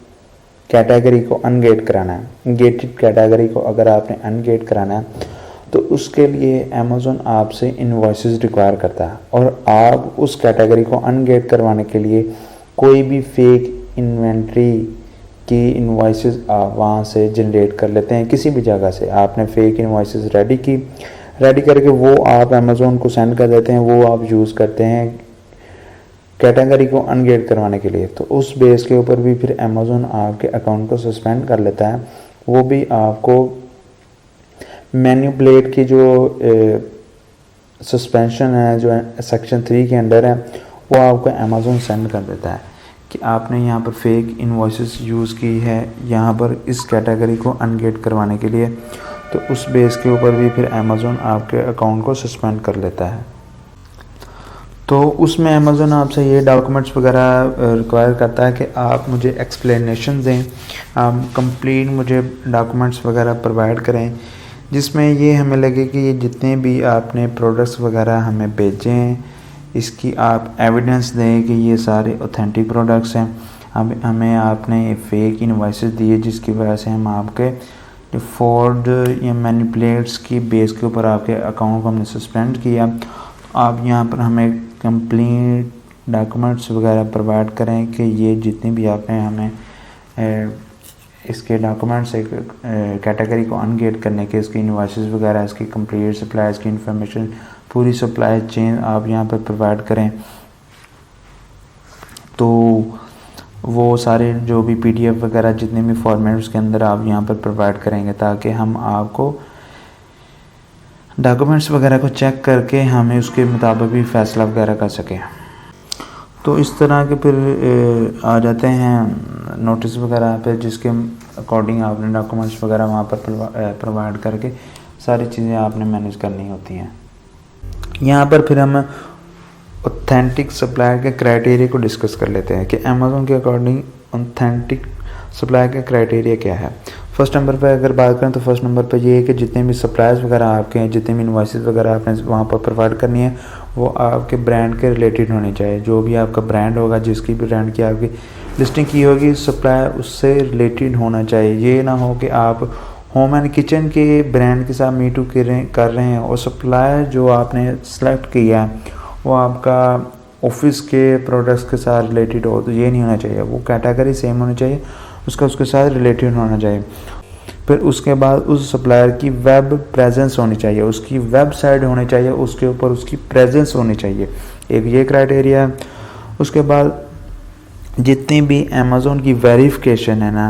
कैटेगरी को अनगेट कराना है, गेटेड कैटेगरी को अगर आपने अनगेट कराना है तो उसके लिए अमेज़ॉन आपसे इनवॉइसेस रिक्वायर करता है, और आप उस कैटेगरी को अनगेट करवाने के लिए कोई भी फेक इन्वेंट्री की इनवॉइसेस आप वहाँ से जनरेट कर लेते हैं। किसी भी जगह से आपने फेक इनवॉइसेस रेडी करके वो आप अमेज़ॉन को सेंड कर देते हैं, वो आप यूज़ करते हैं कैटेगरी को अनगेट करवाने के लिए। तो उस बेस के ऊपर भी फिर अमेज़ॉन आपके अकाउंट को सस्पेंड कर लेता है। वो भी आपको मैनिपुलेट की जो सस्पेंशन है जो सेक्शन 3 के अंडर है वो आपको अमेज़ॉन सेंड कर देता है कि आपने यहाँ पर फेक इनवॉइसेस यूज़ की है यहाँ पर इस कैटेगरी को अनगेट करवाने के लिए। तो उस बेस के ऊपर भी फिर अमेज़ॉन आपके अकाउंट को सस्पेंड कर लेता है। तो उसमें अमेज़ॉन आपसे ये डॉक्यूमेंट्स वगैरह रिक्वायर करता है कि आप मुझे एक्सप्लेनेशन दें, आप कंप्लीट मुझे डॉक्यूमेंट्स वगैरह प्रोवाइड करें जिसमें ये हमें लगे कि ये जितने भी आपने प्रोडक्ट्स वगैरह हमें भेजे हैं इसकी आप एविडेंस दें कि ये सारे ऑथेंटिक प्रोडक्ट्स हैं। अब हमें आपने फेक इनवॉइसेस दिए जिसकी वजह से हम आपके जो फ्रॉड या मैनिपुलेट्स की बेस के ऊपर आपके अकाउंट को हमने सस्पेंड किया। आप यहाँ पर हमें कंप्लीट डॉक्यूमेंट्स वगैरह प्रोवाइड करें कि ये जितनी भी आपने हमें इसके डॉक्यूमेंट्स एक कैटेगरी को अनगेट करने के इसकी इनवॉइसेस वगैरह इसकी कंप्लीट सप्लाईज की इंफॉर्मेशन पूरी सप्लाई चेन आप यहाँ पर प्रोवाइड करें। तो वो सारे जो भी PDF वगैरह जितने भी फॉर्मेट्स के अंदर आप यहाँ पर प्रोवाइड करेंगे ताकि हम आपको डॉक्यूमेंट्स वगैरह को चेक करके हमें उसके मुताबिक भी फैसला वगैरह कर सकें। तो इस तरह के फिर आ जाते हैं नोटिस वगैरह पे जिसके अकॉर्डिंग आपने डॉक्यूमेंट्स वगैरह वहाँ पर प्रोवाइड करके सारी चीज़ें आपने मैनेज करनी होती हैं। यहाँ पर फिर हम ऑथेंटिक सप्लायर के क्राइटेरिया को डिस्कस कर लेते हैं कि अमेज़ॉन के अकॉर्डिंग ऑथेंटिक सप्लायर का क्राइटेरिया क्या है। फर्स्ट नंबर पर अगर बात करें तो फर्स्ट नंबर पर ये है कि जितने भी सप्लायर्स वगैरह आपके हैं, जितने भी इनवॉइसेस वगैरह आपने वहाँ पर प्रोवाइड करनी है वो आपके ब्रांड के रिलेटेड होनी चाहिए। जो भी आपका ब्रांड होगा जिसकी भी ब्रांड की आपकी लिस्टिंग की होगी सप्लायर उससे रिलेटेड होना चाहिए। ये ना हो कि आप होम एंड किचन के ब्रांड के साथ मीटू कर रहे हैं और सप्लायर जो आपने सेलेक्ट किया है वो आपका ऑफिस के प्रोडक्ट्स के साथ रिलेटेड हो। तो ये नहीं होना चाहिए, वो कैटेगरी सेम होनी चाहिए, उसके साथ रिलेटेड होना चाहिए। फिर उसके बाद उस सप्लायर की वेब प्रेजेंस होनी चाहिए, उसकी वेबसाइट होनी चाहिए, उसके ऊपर उसकी प्रेजेंस होनी चाहिए, एक ये क्राइटेरिया है। उसके बाद जितनी भी अमेज़ॉन की वेरिफिकेशन है ना,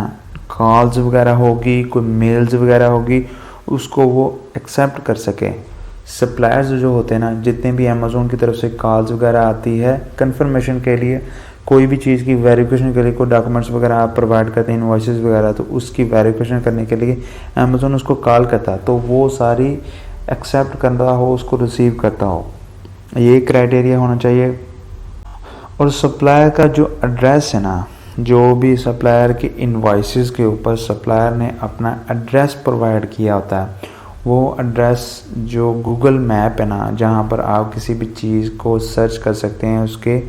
कॉल्स वगैरह होगी, कोई मेल्स वगैरह होगी, उसको वो एक्सेप्ट कर सके। सप्लायर्स जो होते हैं ना, जितने भी अमेज़ॉन की तरफ से कॉल्स वगैरह आती है कंफर्मेशन के लिए, कोई भी चीज़ की वेरिफिकेशन के लिए कोई डॉक्यूमेंट्स वगैरह आप प्रोवाइड करते हैं इनवॉइसेस वगैरह, तो उसकी वेरिफिकेशन करने के लिए अमेज़ॉन उसको कॉल करता है, तो वो सारी एक्सेप्ट करता हो, उसको रिसीव करता हो, ये क्राइटेरिया होना चाहिए। और सप्लायर का जो एड्रेस है ना, जो भी सप्लायर के इनवॉइसेस के ऊपर सप्लायर ने अपना एड्रेस प्रोवाइड किया होता है, वो एड्रेस जो गूगल मैप है ना, जहाँ पर आप किसी भी चीज़ को सर्च कर सकते हैं उसके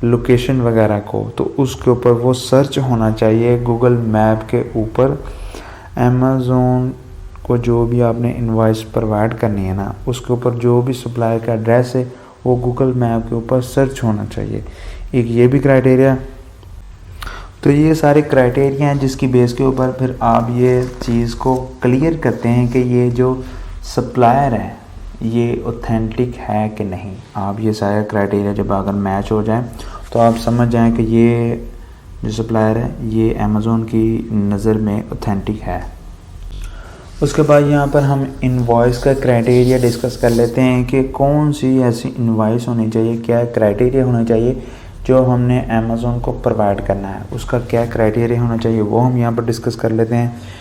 लोकेशन वगैरह को, तो उसके ऊपर वो सर्च होना चाहिए गूगल मैप के ऊपर। अमेज़ॉन को जो भी आपने इनवॉइस प्रोवाइड करनी है ना, उसके ऊपर जो भी सप्लायर का एड्रेस है वो गूगल मैप के ऊपर सर्च होना चाहिए, एक ये भी क्राइटेरिया। तो ये सारे क्राइटेरिया हैं जिसकी बेस के ऊपर फिर आप ये चीज़ को क्लियर करते हैं कि ये जो सप्लायर है ये ऑथेंटिक है कि नहीं। आप ये सारे क्राइटेरिया जब अगर मैच हो जाए तो आप समझ जाएं कि ये जो सप्लायर है ये अमेज़ॉन की नज़र में ऑथेंटिक है। उसके बाद यहाँ पर हम इनवॉइस का क्राइटेरिया डिस्कस कर लेते हैं कि कौन सी ऐसी इनवॉइस होनी चाहिए, क्या क्राइटेरिया होना चाहिए जो हमने अमेज़ॉन को प्रोवाइड करना है, उसका क्या क्राइटेरिया होना चाहिए वो हम यहाँ पर डिस्कस कर लेते हैं।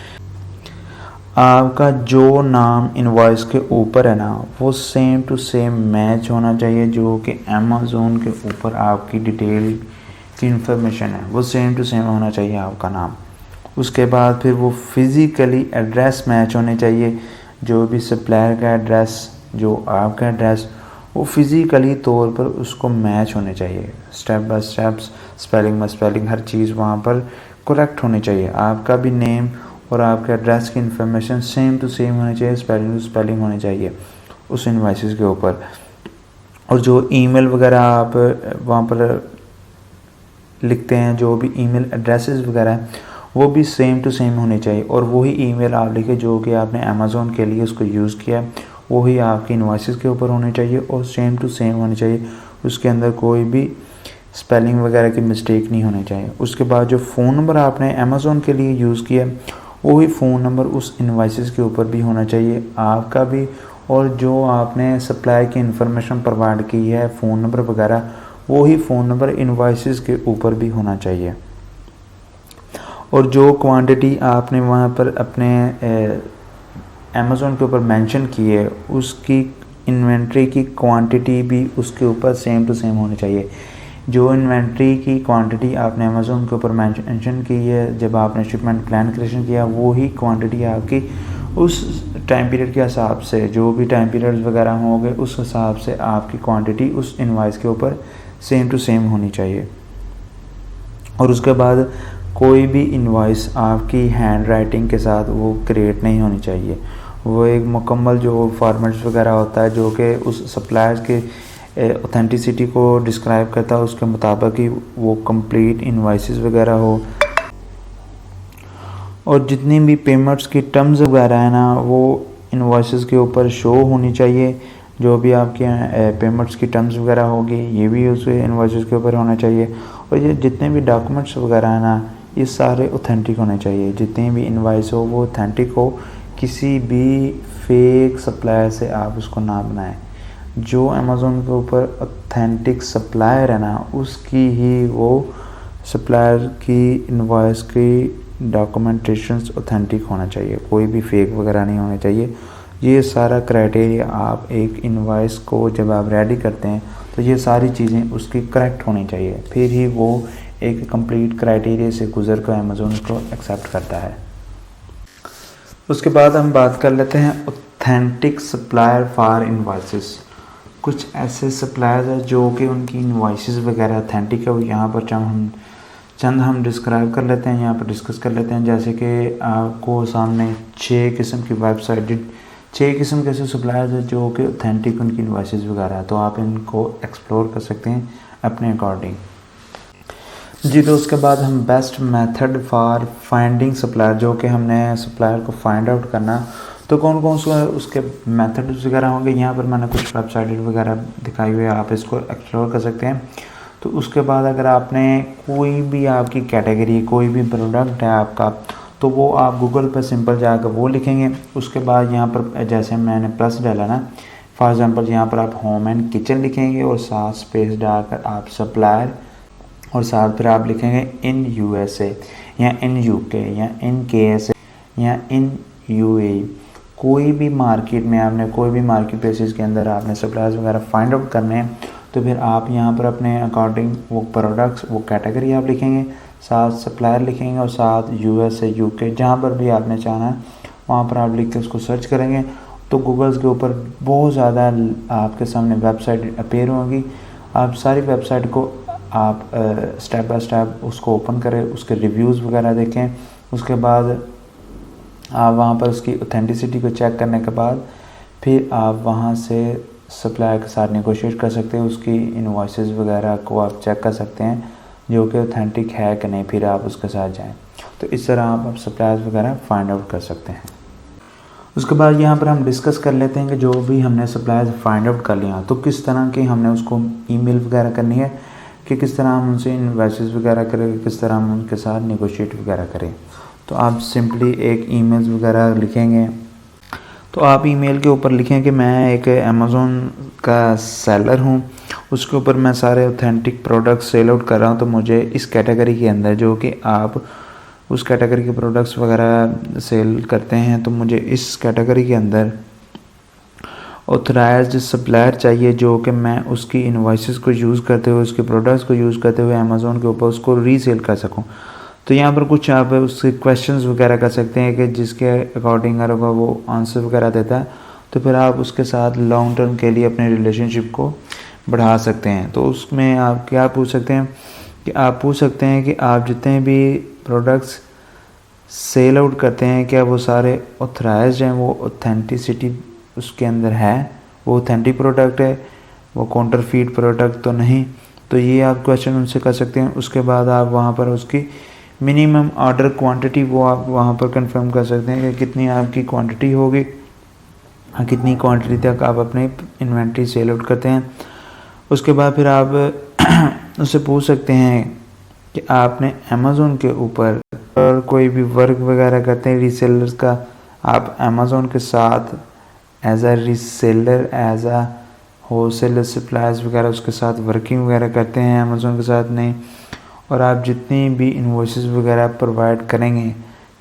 आपका जो नाम इनवॉइस के ऊपर है ना, वो सेम टू सेम मैच होना चाहिए, जो कि अमेज़ॉन के ऊपर आपकी डिटेल की इंफॉर्मेशन है वो सेम टू सेम होना चाहिए आपका नाम। उसके बाद फिर वो फिज़िकली एड्रेस मैच होने चाहिए, जो भी सप्लायर का एड्रेस जो आपका एड्रेस वो फिज़िकली तौर पर उसको मैच होने चाहिए, step by steps, spelling by spelling, हर चीज़ वहाँ पर करेक्ट होनी चाहिए। आपका भी नेम और आपके एड्रेस की इन्फॉर्मेशन सेम टू सेम होनी चाहिए, स्पेलिंग टू स्पेलिंग होनी चाहिए उस इनवॉइसेस के ऊपर। और जो ईमेल वगैरह आप वहाँ पर लिखते हैं, जो भी ईमेल एड्रेसेस वगैरह हैं, वो भी सेम टू सेम होने चाहिए। और वही ईमेल आप लिखे जो कि आपने अमेज़ोन के लिए उसको यूज़ किया है, वही आपकी इनवॉइसेस के ऊपर होने चाहिए और सेम टू सेम होने चाहिए। उसके अंदर कोई भी स्पेलिंग वगैरह की मिस्टेक नहीं होनी चाहिए। उसके बाद जो फ़ोन नंबर आपने अमेज़ोन के लिए यूज़ किया वही फ़ोन नंबर उस इनवॉइसेस के ऊपर भी होना चाहिए, आपका भी। और जो आपने सप्लाई की इन्फॉर्मेशन प्रोवाइड की है, फ़ोन नंबर वगैरह, वही फ़ोन नंबर इनवॉइसेस के ऊपर भी होना चाहिए। और जो क्वांटिटी आपने वहाँ पर अपने अमेज़ोन के ऊपर मेंशन की है, उसकी इन्वेंट्री की क्वांटिटी भी उसके ऊपर सेम टू सेम होनी चाहिए। जो इन्वेंट्री की क्वांटिटी आपने अमेज़ोन के ऊपर मेंशन की है जब आपने शिपमेंट प्लान क्रिएशन किया, वो ही क्वांटिटी आपकी उस टाइम पीरियड के हिसाब से, जो भी टाइम पीरियड वगैरह होंगे उस हिसाब से आपकी क्वांटिटी उस इनवॉइस के ऊपर सेम टू सेम होनी चाहिए। और उसके बाद कोई भी इनवॉइस आपकी हैंड राइटिंग के साथ वो क्रिएट नहीं होनी चाहिए। वो एक मुकम्मल जो फॉर्मेट्स वगैरह होता है जो कि उस सप्लायर्स के ऑथेंटिसिटी को डिस्क्राइब करता है, उसके मुताबिक ही वो कंप्लीट इनवॉइसेस वगैरह हो। और जितनी भी पेमेंट्स की टर्म्स वगैरह है ना, वो इनवॉइसेस के ऊपर शो होनी चाहिए। जो भी आपके पेमेंट्स की टर्म्स वगैरह होगी, ये भी उस इनवॉइसेस के ऊपर होना चाहिए। और ये जितने भी डॉक्यूमेंट्स वगैरह है ना, ये सारे ऑथेंटिक होने चाहिए। जितनी भी इनवॉइस हो वो ऑथेंटिक हो, किसी भी फेक सप्लायर से आप उसको ना बनाएं। जो अमेज़ोन के ऊपर ऑथेंटिक सप्लायर है ना, उसकी ही वो सप्लायर की इनवॉइस की डॉक्यूमेंटेशंस ऑथेंटिक होना चाहिए, कोई भी फेक वगैरह नहीं होना चाहिए। ये सारा क्राइटेरिया आप एक इनवॉइस को जब आप रेडी करते हैं तो ये सारी चीज़ें उसकी करेक्ट होनी चाहिए, फिर ही वो एक कंप्लीट क्राइटेरिया से गुजर कर अमेज़ोन को एक्सेप्ट करता है। उसके बाद हम बात कर लेते हैं ऑथेंटिक सप्लायर फॉर इनवॉइसेस। कुछ ऐसे सप्लायर्स हैं जो कि उनकी इनवॉइसेस वगैरह ऑथेंटिक है, वो यहाँ पर चंद हम डिस्क्राइब कर लेते हैं, यहाँ पर डिस्कस कर लेते हैं। जैसे कि आपको सामने 6 किस्म की वेबसाइट, 6 किस्म के ऐसे सप्लायर्स हैं जो कि ऑथेंटिक उनकी इनवॉइसेस वगैरह है, तो आप इनको एक्सप्लोर कर सकते हैं अपने अकॉर्डिंग जी। तो उसके बाद हम best method for finding supplier, जो कि हमने सप्लायर को फाइंड आउट करना, तो कौन कौन से उसके मेथड्स वगैरह होंगे। यहाँ पर मैंने कुछ वेबसाइट वगैरह दिखाई हुई है, आप इसको एक्सप्लोर कर सकते हैं। तो उसके बाद अगर आपने कोई भी आपकी कैटेगरी, कोई भी प्रोडक्ट है आपका, तो वो आप गूगल पर सिंपल जाकर वो लिखेंगे। उसके बाद यहाँ पर जैसे मैंने प्लस डाला ना, फॉर एग्ज़ाम्पल यहाँ पर आप होम एंड किचन लिखेंगे और साथ स्पेस डालकर आप सप्लायर, और साथ फिर आप लिखेंगे इन USA या इन UK या इन KSA या इन UAE। कोई भी मार्केट में आपने, कोई भी मार्केट प्लेसेस के अंदर आपने सप्लायर्स वगैरह फाइंड आउट करने हैं, तो फिर आप यहाँ पर अपने अकॉर्डिंग वो प्रोडक्ट्स, वो कैटेगरी आप लिखेंगे, साथ सप्लायर लिखेंगे और साथ USA UK जहाँ पर भी आपने चाहना है वहाँ पर आप लिख के उसको सर्च करेंगे तो गूगल्स के ऊपर बहुत ज़्यादा आपके सामने वेबसाइट अपीयर होंगी। आप सारी वेबसाइट को आप स्टेप बाय स्टेप उसको ओपन करें, उसके रिव्यूज़ वगैरह देखें। उसके बाद आप वहाँ पर उसकी ऑथेंटिसिटी को चेक करने के बाद फिर आप वहाँ से सप्लायर के साथ नेगोशिएट कर सकते हैं, उसकी इनवॉइसेस वगैरह को आप चेक कर सकते हैं जो कि ऑथेंटिक है कि नहीं, फिर आप उसके साथ जाएं। तो इस तरह आप सप्लायर्स वगैरह फाइंड आउट कर सकते हैं। उसके बाद यहाँ पर हम डिस्कस कर लेते हैं कि जो भी हमने सप्लायर्स फाइंड आउट कर लिया तो किस तरह की हमने उसको ईमेल वगैरह करनी है, कि किस तरह हम उनसे इनवॉइसेस वगैरह करें, किस तरह हम उनके साथ नेगोशिएट वगैरह करें। तो आप सिंपली एक ईमेल वगैरह लिखेंगे, तो आप ईमेल के ऊपर लिखें कि मैं एक अमेज़ोन का सेलर हूँ, उसके ऊपर मैं सारे ऑथेंटिक प्रोडक्ट्स सेल आउट कर रहा हूँ, तो मुझे इस कैटेगरी के अंदर, जो कि आप उस कैटेगरी के प्रोडक्ट्स वगैरह सेल करते हैं, तो मुझे इस कैटेगरी के अंदर ऑथराइज्ड सप्लायर चाहिए जो कि मैं उसकी इनवॉइसेस को यूज़ करते हुए, उसके प्रोडक्ट्स को यूज़ करते हुए अमेज़ोन के ऊपर उसको रीसेल कर सकूं। तो यहाँ पर कुछ आप उसके क्वेश्चंस वगैरह कर सकते हैं कि जिसके अकॉर्डिंग अगर वो आंसर वगैरह देता है तो फिर आप उसके साथ लॉन्ग टर्म के लिए अपने रिलेशनशिप को बढ़ा सकते हैं। तो उसमें आप क्या पूछ सकते हैं कि आप पूछ सकते हैं कि आप जितने भी प्रोडक्ट्स सेल आउट करते हैं क्या वो सारे ऑथराइज्ड हैं, वो ऑथेंटिसिटी उसके अंदर है, वो ऑथेंटिक प्रोडक्ट है, वो काउंटरफीट प्रोडक्ट तो नहीं। तो ये आप क्वेश्चन उनसे कर सकते हैं। उसके बाद आप वहाँ पर उसकी मिनिमम ऑर्डर क्वांटिटी वो आप वहाँ पर कंफर्म कर सकते हैं कि कितनी आपकी क्वांटिटी होगी, कितनी क्वांटिटी तक आप अपनी इन्वेंट्री सेल आउट करते हैं। उसके बाद फिर आप उससे पूछ सकते हैं कि आपने अमेज़ोन के ऊपर और कोई भी वर्क वगैरह करते हैं रीसेलर्स का, आप अमेज़ोन के साथ as a reseller, as a wholesaler, suppliers वगैरह उसके साथ वर्किंग वगैरह करते हैं अमेज़ोन के साथ नहीं, और आप जितनी भी इन्वॉइसेस वगैरह प्रोवाइड करेंगे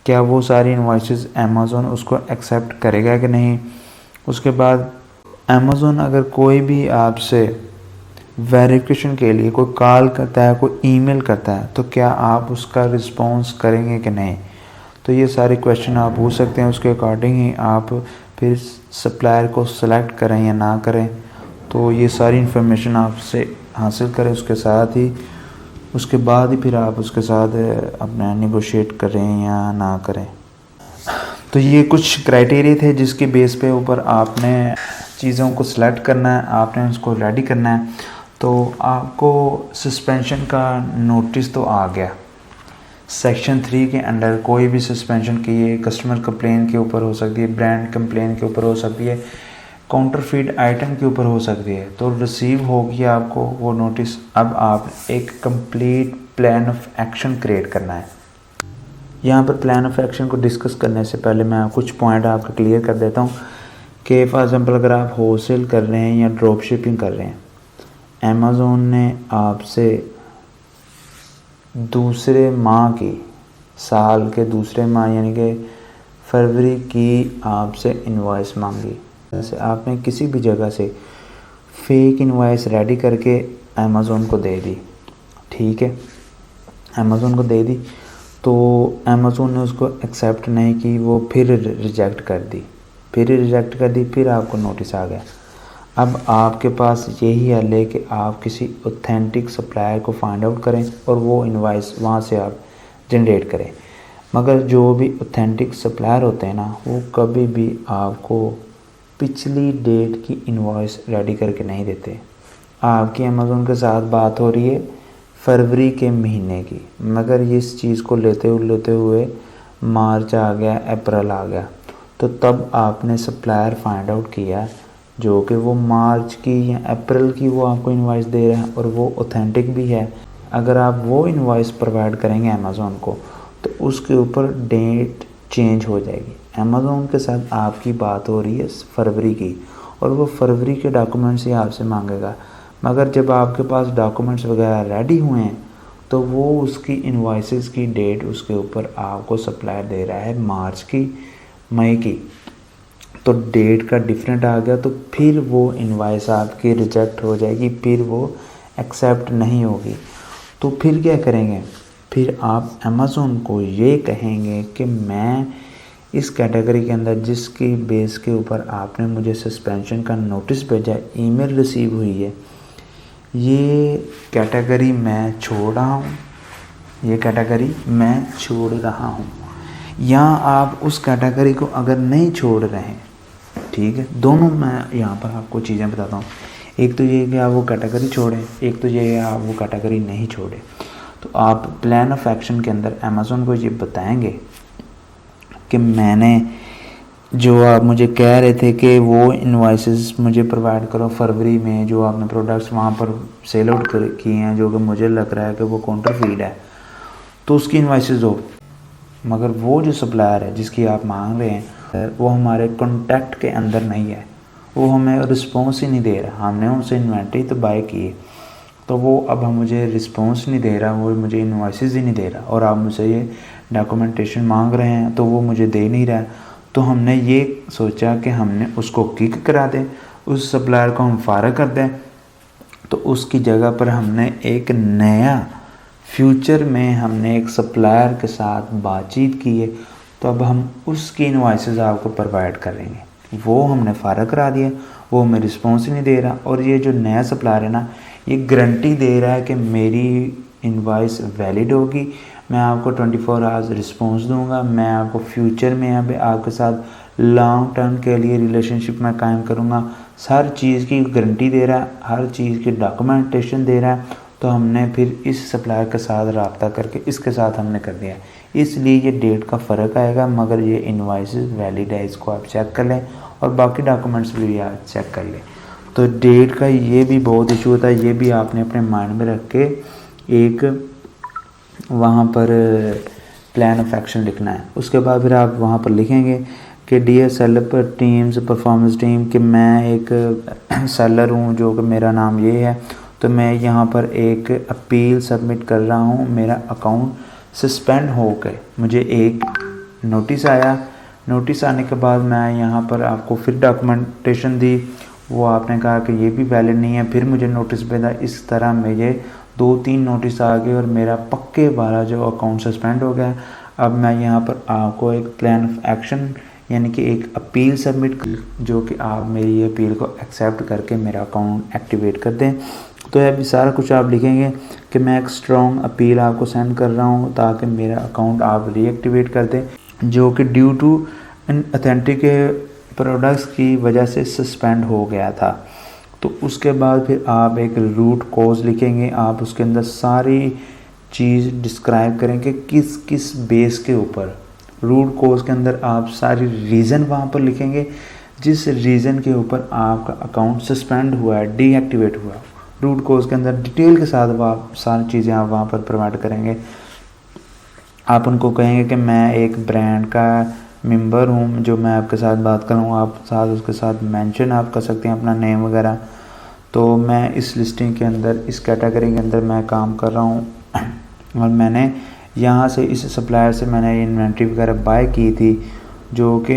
क्या वो सारी इन्वॉइसेस अमेज़ोन उसको एक्सेप्ट करेगा कि नहीं। उसके बाद अमेज़ोन अगर कोई भी आपसे वेरिफिकेशन के लिए कोई कॉल करता है, कोई ईमेल करता है, तो क्या आप उसका रिस्पॉन्स करेंगे कि नहीं। तो ये सारे क्वेश्चन आप पूछ सकते हैं, उसके अकॉर्डिंग ही आप फिर सप्लायर को सेलेक्ट करें या ना करें। तो ये सारी इन्फॉर्मेशन आपसे हासिल करें, उसके साथ ही उसके बाद ही फिर आप उसके साथ अपना नेगोशिएट करें या ना करें। तो ये कुछ क्राइटेरिया थे जिसके बेस पे ऊपर आपने चीज़ों को सिलेक्ट करना है, आपने उसको रेडी करना है। तो आपको सस्पेंशन का नोटिस तो आ गया। सेक्शन 3 के अंडर कोई भी सस्पेंशन की है कस्टमर कंप्लेन के ऊपर हो सकती है, ब्रांड कंप्लेन के ऊपर हो सकती है, काउंटरफीट आइटम के ऊपर हो सकती है। तो रिसीव होगी आपको वो नोटिस। अब आप एक complete plan of action create करना है। यहाँ पर प्लान ऑफ एक्शन को डिस्कस करने से पहले मैं कुछ पॉइंट आपको क्लियर कर देता हूँ कि फॉर एग्जांपल अगर आप होलसेल कर रहे हैं या ड्रॉप शिपिंग कर रहे हैं, अमेज़ोन ने आपसे दूसरे माह की, साल के दूसरे माह यानी कि फरवरी की आपसे इनवॉइस मांगी। जैसे आपने किसी भी जगह से फेक इनवॉइस रेडी करके अमेज़ोन को दे दी, ठीक है, अमेज़ोन को दे दी, तो अमेज़ोन ने उसको एक्सेप्ट नहीं की, वो फिर रिजेक्ट कर दी, फिर आपको नोटिस आ गया। अब आपके पास यही हल है कि आप किसी ऑथेंटिक सप्लायर को फाइंड आउट करें और वो इनवॉइस वहाँ से आप जनरेट करें। मगर जो भी ऑथेंटिक सप्लायर होते हैं ना, वो कभी भी आपको पिछली डेट की इनवॉइस रेडी करके नहीं देते। आपकी अमेज़ोन के साथ बात हो रही है फरवरी के महीने की, मगर इस चीज़ को लेते हुए मार्च आ गया, अप्रैल आ गया, तो तब आपने सप्लायर फाइंड आउट किया जो कि वो मार्च की या अप्रैल की वो आपको इनवॉइस दे रहा है और वो ऑथेंटिक भी है। अगर आप वो इनवॉइस प्रोवाइड करेंगे अमेज़ोन को तो उसके ऊपर डेट चेंज हो जाएगी। अमेज़ोन के साथ आपकी बात हो रही है फरवरी की और वो फरवरी के डॉक्यूमेंट्स ही आपसे मांगेगा, मगर जब आपके पास डॉक्यूमेंट्स वगैरह रेडी हुए हैं तो वो उसकी इनवॉइसेस की डेट उसके ऊपर आपको सप्लायर दे रहा है मार्च की, मई की, तो डेट का डिफरेंट आ गया, तो फिर वो इनवॉइस आपकी रिजेक्ट हो जाएगी, फिर वो एक्सेप्ट नहीं होगी। तो फिर क्या करेंगे, फिर आप अमेज़ोन को ये कहेंगे कि मैं इस कैटेगरी के अंदर जिसकी बेस के ऊपर आपने मुझे सस्पेंशन का नोटिस भेजा, ईमेल रिसीव हुई है, ये कैटेगरी मैं छोड़ रहा हूँ, ये कैटेगरी मैं छोड़ रहा हूँ। या आप उस कैटेगरी को अगर नहीं छोड़ रहे हैं, ठीक है, दोनों मैं यहाँ पर आपको चीज़ें बताता हूँ। एक तो ये कि आप वो कैटेगरी छोड़ें, एक तो ये है आप वो कैटेगरी नहीं छोड़ें। तो आप प्लान ऑफ एक्शन के अंदर अमेज़ोन को ये बताएंगे कि मैंने जो आप मुझे कह रहे थे कि वो इनवॉइसेस मुझे प्रोवाइड करो फरवरी में, जो आपने प्रोडक्ट्स वहाँ पर सेल आउट किए हैं जो कि मुझे लग रहा है कि वो काउंटरफीट है, तो उसकी इनवॉइसेस दो। मगर वो जो सप्लायर है जिसकी आप मांग रहे हैं वो हमारे कॉन्टैक्ट के अंदर नहीं है, वो हमें रिस्पॉन्स ही नहीं दे रहा। हमने उनसे इन्वेंट्री तो बाय की है, तो वो अब मुझे रिस्पॉन्स नहीं दे रहा, वो मुझे इनवॉइसेस ही नहीं दे रहा, और आप मुझसे ये डॉक्यूमेंटेशन मांग रहे हैं तो वो मुझे दे नहीं रहा। तो हमने ये सोचा कि हमने उसको किक करा दें, उस सप्लायर को हम फारग कर दें, तो उसकी जगह पर हमने एक नया फ्यूचर में हमने एक सप्लायर के साथ बातचीत की है, तो अब हम उसकी इनवॉइसेस आपको प्रोवाइड करेंगे। वो हमने फारग करा दिया, वो हमें रिस्पॉन्स ही नहीं दे रहा, और ये जो नया सप्लायर है ना, ये गारंटी दे रहा है कि मेरी इनवॉइस वैलिड होगी, मैं आपको 24 आवर्स रिस्पॉन्स दूंगा, मैं आपको फ्यूचर में यहाँ पे आपके साथ लॉन्ग टर्म के लिए रिलेशनशिप में कायम करूँगा। हर चीज़ की गारंटी दे रहा है, हर चीज़ की डॉक्यूमेंटेशन दे रहा है। तो हमने फिर इस सप्लायर के साथ रब्ता करके इसके साथ हमने कर दिया, इसलिए ये डेट का फ़र्क आएगा, मगर ये इनवॉइस वैलिड है, इसको आप चेक कर लें और बाकी डॉक्यूमेंट्स भी आप चेक कर लें। तो डेट का ये भी बहुत इशू होता है, ये भी आपने अपने माइंड में रख के एक वहाँ पर प्लान ऑफ एक्शन लिखना है। उसके बाद फिर आप वहाँ पर लिखेंगे कि dear seller teams performance team, कि मैं एक सेलर हूँ जो कि मेरा नाम ये है, तो मैं यहाँ पर एक अपील सबमिट कर रहा हूँ। मेरा अकाउंट सस्पेंड हो गए, मुझे एक नोटिस आया, नोटिस आने के बाद मैं यहाँ पर आपको फिर डॉक्यूमेंटेशन दी, वो आपने कहा कि ये भी वैलिड नहीं है, फिर मुझे नोटिस भेजा। इस तरह मुझे 2-3 नोटिस आ गए और मेरा पक्के वाला जो अकाउंट सस्पेंड हो गया। अब मैं यहाँ पर आपको एक प्लान ऑफ एक्शन यानी कि एक अपील सबमिट, जो कि आप मेरी अपील को एक्सेप्ट करके मेरा अकाउंट एक्टिवेट कर दें। तो अभी सारा कुछ आप लिखेंगे कि मैं एक स्ट्रॉन्ग अपील आपको सेंड कर रहा हूँ ताकि मेरा अकाउंट आप रीएक्टिवेट कर दें, जो कि ड्यू टू अथेंटिक प्रोडक्ट्स की वजह से सस्पेंड हो गया था। तो उसके बाद फिर आप एक रूट कॉज लिखेंगे, आप उसके अंदर सारी चीज़ डिस्क्राइब करेंगे किस किस बेस के ऊपर। रूट कॉज के अंदर आप सारी रीज़न वहाँ पर लिखेंगे, जिस रीज़न के ऊपर आपका अकाउंट सस्पेंड हुआ है, डीएक्टिवेट हुआ है। रूट कॉज के अंदर डिटेल के साथ आप सारी चीज़ें आप वहाँ पर प्रोवाइड करेंगे। आप उनको कहेंगे कि मैं एक ब्रांड का मेंबर हूँ, जो मैं आपके साथ बात कर रहा हूँ, आप साथ उसके साथ मेंशन आप कर सकते हैं अपना नेम वगैरह। तो मैं इस लिस्टिंग के अंदर, इस कैटेगरी के अंदर मैं काम कर रहा हूँ और मैंने यहाँ से इस सप्लायर से मैंने इन्वेंट्री वगैरह बाय की थी, जो कि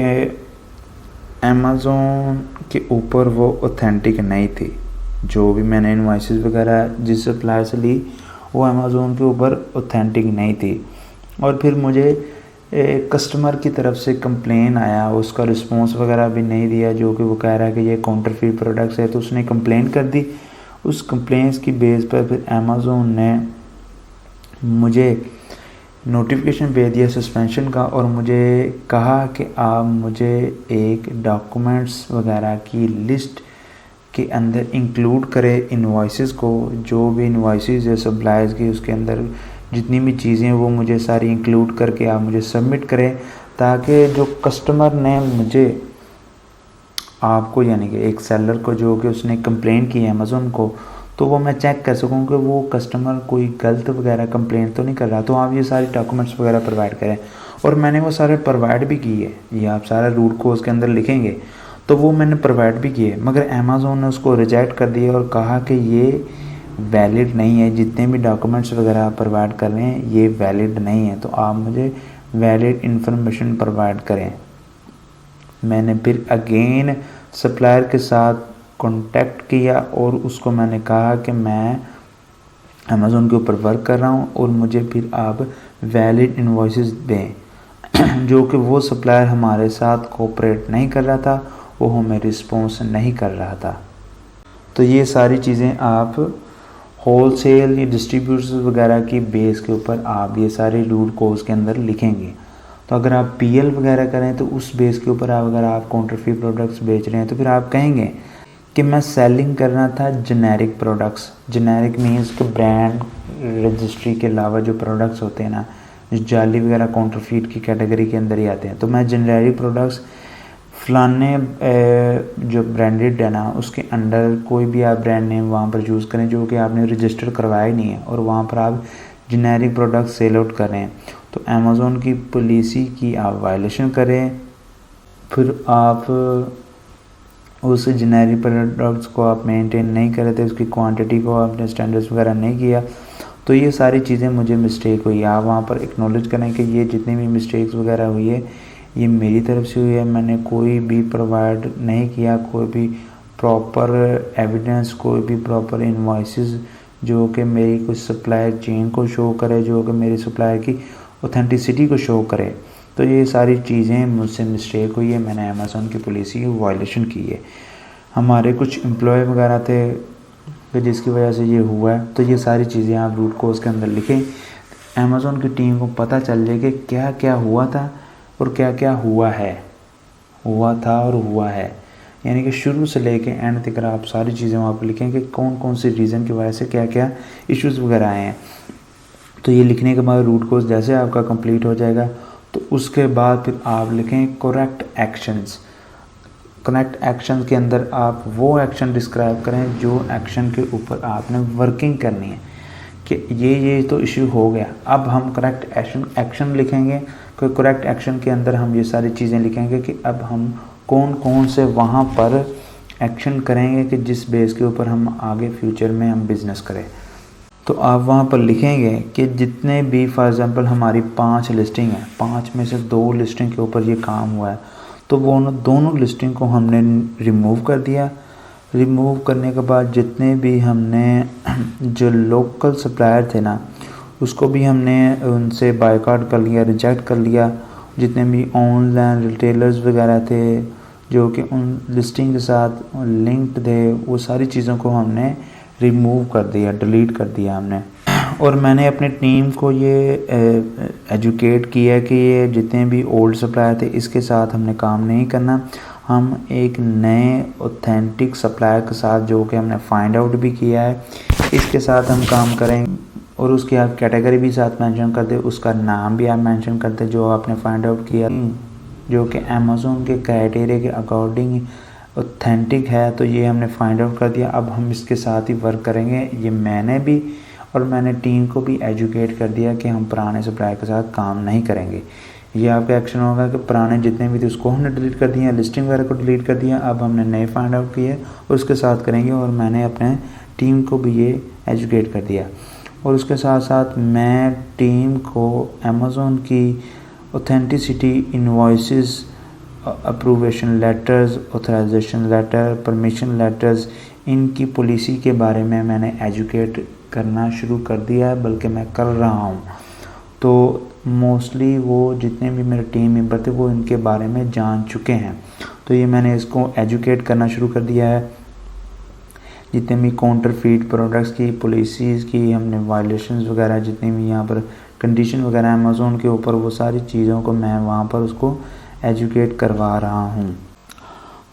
अमेज़ोन के ऊपर वो ऑथेंटिक नहीं थी। जो भी मैंने इनवॉइसेस वगैरह जिस सप्लायर से ली वो अमेज़ोन के ऊपर ऑथेंटिक नहीं थी। और फिर मुझे कस्टमर की तरफ से कंप्लेन आया, उसका रिस्पॉन्स वगैरह भी नहीं दिया, जो कि वो कह रहा है कि ये काउंटरफीट प्रोडक्ट्स है। तो उसने कंप्लेन कर दी, उस कंप्लेंट्स की बेस पर फिर अमेज़ोन ने मुझे नोटिफिकेशन भेज दिया सस्पेंशन का और मुझे कहा कि आप मुझे एक डॉक्यूमेंट्स वगैरह की लिस्ट के अंदर इंक्लूड करें इनवॉइसेस को, जो भी इनवॉइसेस है सप्लायर्स की, उसके अंदर जितनी भी चीज़ें वो मुझे सारी इंक्लूड करके आप मुझे सबमिट करें, ताकि जो कस्टमर ने मुझे आपको यानी कि एक सेलर को जो कि उसने कंप्लेंट की है अमेज़ोन को, तो वो मैं चेक कर सकूं कि वो कस्टमर कोई गलत वगैरह कंप्लेंट तो नहीं कर रहा। तो आप ये सारी डॉक्यूमेंट्स वगैरह प्रोवाइड करें, और मैंने वो सारे प्रोवाइड भी किए। ये आप सारा रूट कोर्स के अंदर लिखेंगे तो वो मैंने प्रोवाइड भी किए, मगर अमेज़ोन ने उसको रिजेक्ट कर दिया और कहा कि ये वैलिड नहीं है, जितने भी डॉक्यूमेंट्स वगैरह आप प्रोवाइड कर रहे हैं ये वैलिड नहीं है, तो आप मुझे वैलिड इंफॉर्मेशन प्रोवाइड करें। मैंने फिर अगेन सप्लायर के साथ कांटेक्ट किया और उसको मैंने कहा कि मैं अमेज़ोन के ऊपर वर्क कर रहा हूँ और मुझे फिर आप वैलिड इनवॉइसेस दें। जो कि वो सप्लायर हमारे साथ कोऑपरेट नहीं कर रहा था, वो हमें रिस्पॉन्स नहीं कर रहा था। तो ये सारी चीज़ें आप होलसेल या डिस्ट्रीब्यूटर्स वगैरह की बेस के ऊपर आप ये सारे रूट कोर्स के अंदर लिखेंगे। तो अगर आप पीएल वगैरह करें तो उस बेस के ऊपर आप अगर आप काउंटरफीट प्रोडक्ट्स बेच रहे हैं तो फिर आप कहेंगे कि मैं सेलिंग करना था जेनेरिक प्रोडक्ट्स। जेनेरिक मीन्स कि ब्रांड रजिस्ट्री के अलावा जो प्रोडक्ट्स होते हैं ना, जो जाली वगैरह काउंटरफीट की कैटेगरी के अंदर ही आते हैं, तो मैं जेनेरिक प्रोडक्ट्स फलाने जो ब्रांडेड है ना उसके अंडर कोई भी आप ब्रांड नेम वहाँ पर यूज़ करें जो कि आपने रजिस्टर करवाया ही नहीं है, और वहाँ पर आप जेनेरिक प्रोडक्ट सेल आउट कर रहे हैं, तो अमेज़ोन की पॉलिसी की आप वायलेशन करें। फिर आप उस जेनेरिक प्रोडक्ट्स को आप मेंटेन नहीं कर रहे थे, उसकी क्वांटिटी को आपने स्टैंडर्ड्स वगैरह नहीं किया, तो ये सारी चीज़ें मुझे मिस्टेक हुई। आप वहाँ पर एक्नॉलेज करें कि ये जितनी भी मिस्टेक्स वगैरह हुई है ये मेरी तरफ से हुई है, मैंने कोई भी प्रोवाइड नहीं किया, कोई भी प्रॉपर एविडेंस, कोई भी प्रॉपर इनवॉइसेस जो कि मेरी कुछ सप्लायर चेन को शो करे, जो कि मेरी सप्लायर की ऑथेंटिसिटी को शो करे। तो ये सारी चीज़ें मुझसे मिस्टेक हुई है, मैंने अमेज़ोन की पॉलिसी की वायलेशन की है। हमारे कुछ एम्प्लॉय वगैरह थे कि जिसकी वजह से ये हुआ है। तो ये सारी चीज़ें आप रूट कोज के अंदर लिखें, अमेज़ॉन की टीम को पता चल जाए कि क्या क्या हुआ था और क्या क्या हुआ था और हुआ है। यानी कि शुरू से लेके एंड तक आप सारी चीज़ें वहाँ पर लिखें कि कौन कौन से रीज़न की वजह से क्या क्या इश्यूज़ वगैरह आए हैं। तो ये लिखने के बाद रूट कोज जैसे आपका कंप्लीट हो जाएगा तो उसके बाद फिर आप लिखें करेक्ट एक्शंस। करेक्ट एक्शन के अंदर आप वो एक्शन डिस्क्राइब करें जो एक्शन के ऊपर आपने वर्किंग करनी है कि ये तो इशू हो गया, अब हम करेक्ट एक्शन लिखेंगे। कोई करेक्ट एक्शन के अंदर हम ये सारी चीज़ें लिखेंगे कि अब हम कौन कौन से वहाँ पर एक्शन करेंगे कि जिस बेस के ऊपर हम आगे फ्यूचर में हम बिज़नेस करें। तो आप वहाँ पर लिखेंगे कि जितने भी फॉर एग्ज़ाम्पल हमारी 5 लिस्टिंग है, 5 में से 2 लिस्टिंग के ऊपर ये काम हुआ है, तो वो दोनों लिस्टिंग को हमने रिमूव कर दिया। रिमूव करने के बाद जितने भी हमने जो लोकल सप्लायर थे ना, उसको भी हमने उनसे बायकॉट कर लिया, रिजेक्ट कर लिया। जितने भी ऑनलाइन रिटेलर्स वगैरह थे जो कि उन लिस्टिंग के साथ लिंक्ड थे, वो सारी चीज़ों को हमने रिमूव कर दिया, डिलीट कर दिया हमने। और मैंने अपनी टीम को ये एजुकेट किया कि ये जितने भी ओल्ड सप्लायर थे इसके साथ हमने काम नहीं करना, हम एक नए ऑथेंटिक सप्लायर के साथ जो कि हमने फाइंड आउट भी किया है इसके साथ हम काम करेंगे। और उसकी आप कैटेगरी भी साथ मेंशन कर दे, उसका नाम भी आप मेंशन कर दे जो आपने फाइंड आउट किया, जो कि अमेज़ॉन के क्राइटेरिया के अकॉर्डिंग ऑथेंटिक है। तो ये हमने फाइंड आउट कर दिया, अब हम इसके साथ ही वर्क करेंगे। ये मैंने भी और मैंने टीम को भी एजुकेट कर दिया कि हम पुराने सप्लायर के साथ काम नहीं करेंगे। ये आपका एक्शन होगा कि पुराने जितने भी थे उसको हमने डिलीट कर दिया, लिस्टिंग वगैरह को डिलीट कर दिया, अब हमने नए फाइंड आउट किए उसके साथ करेंगे। और मैंने अपने टीम को भी ये एजुकेट कर दिया। और उसके साथ साथ मैं टीम को अमेज़ॉन की authenticity, invoices, approbation letters, authorization letter, permission letters, इनकी पॉलिसी के बारे में मैंने एजुकेट करना शुरू कर दिया है, बल्कि मैं कर रहा हूँ। तो मोस्टली वो जितने भी मेरे टीम मेंबर थे वो इनके बारे में जान चुके हैं। तो ये मैंने इसको एजुकेट करना शुरू कर दिया है। जितने भी काउंटरफीट प्रोडक्ट्स की पॉलिसीज़ की हमने वायलेशंस वगैरह, जितने भी यहाँ पर कंडीशन वगैरह अमेज़ॉन के ऊपर, वो सारी चीज़ों को मैं वहाँ पर उसको एजुकेट करवा रहा हूँ।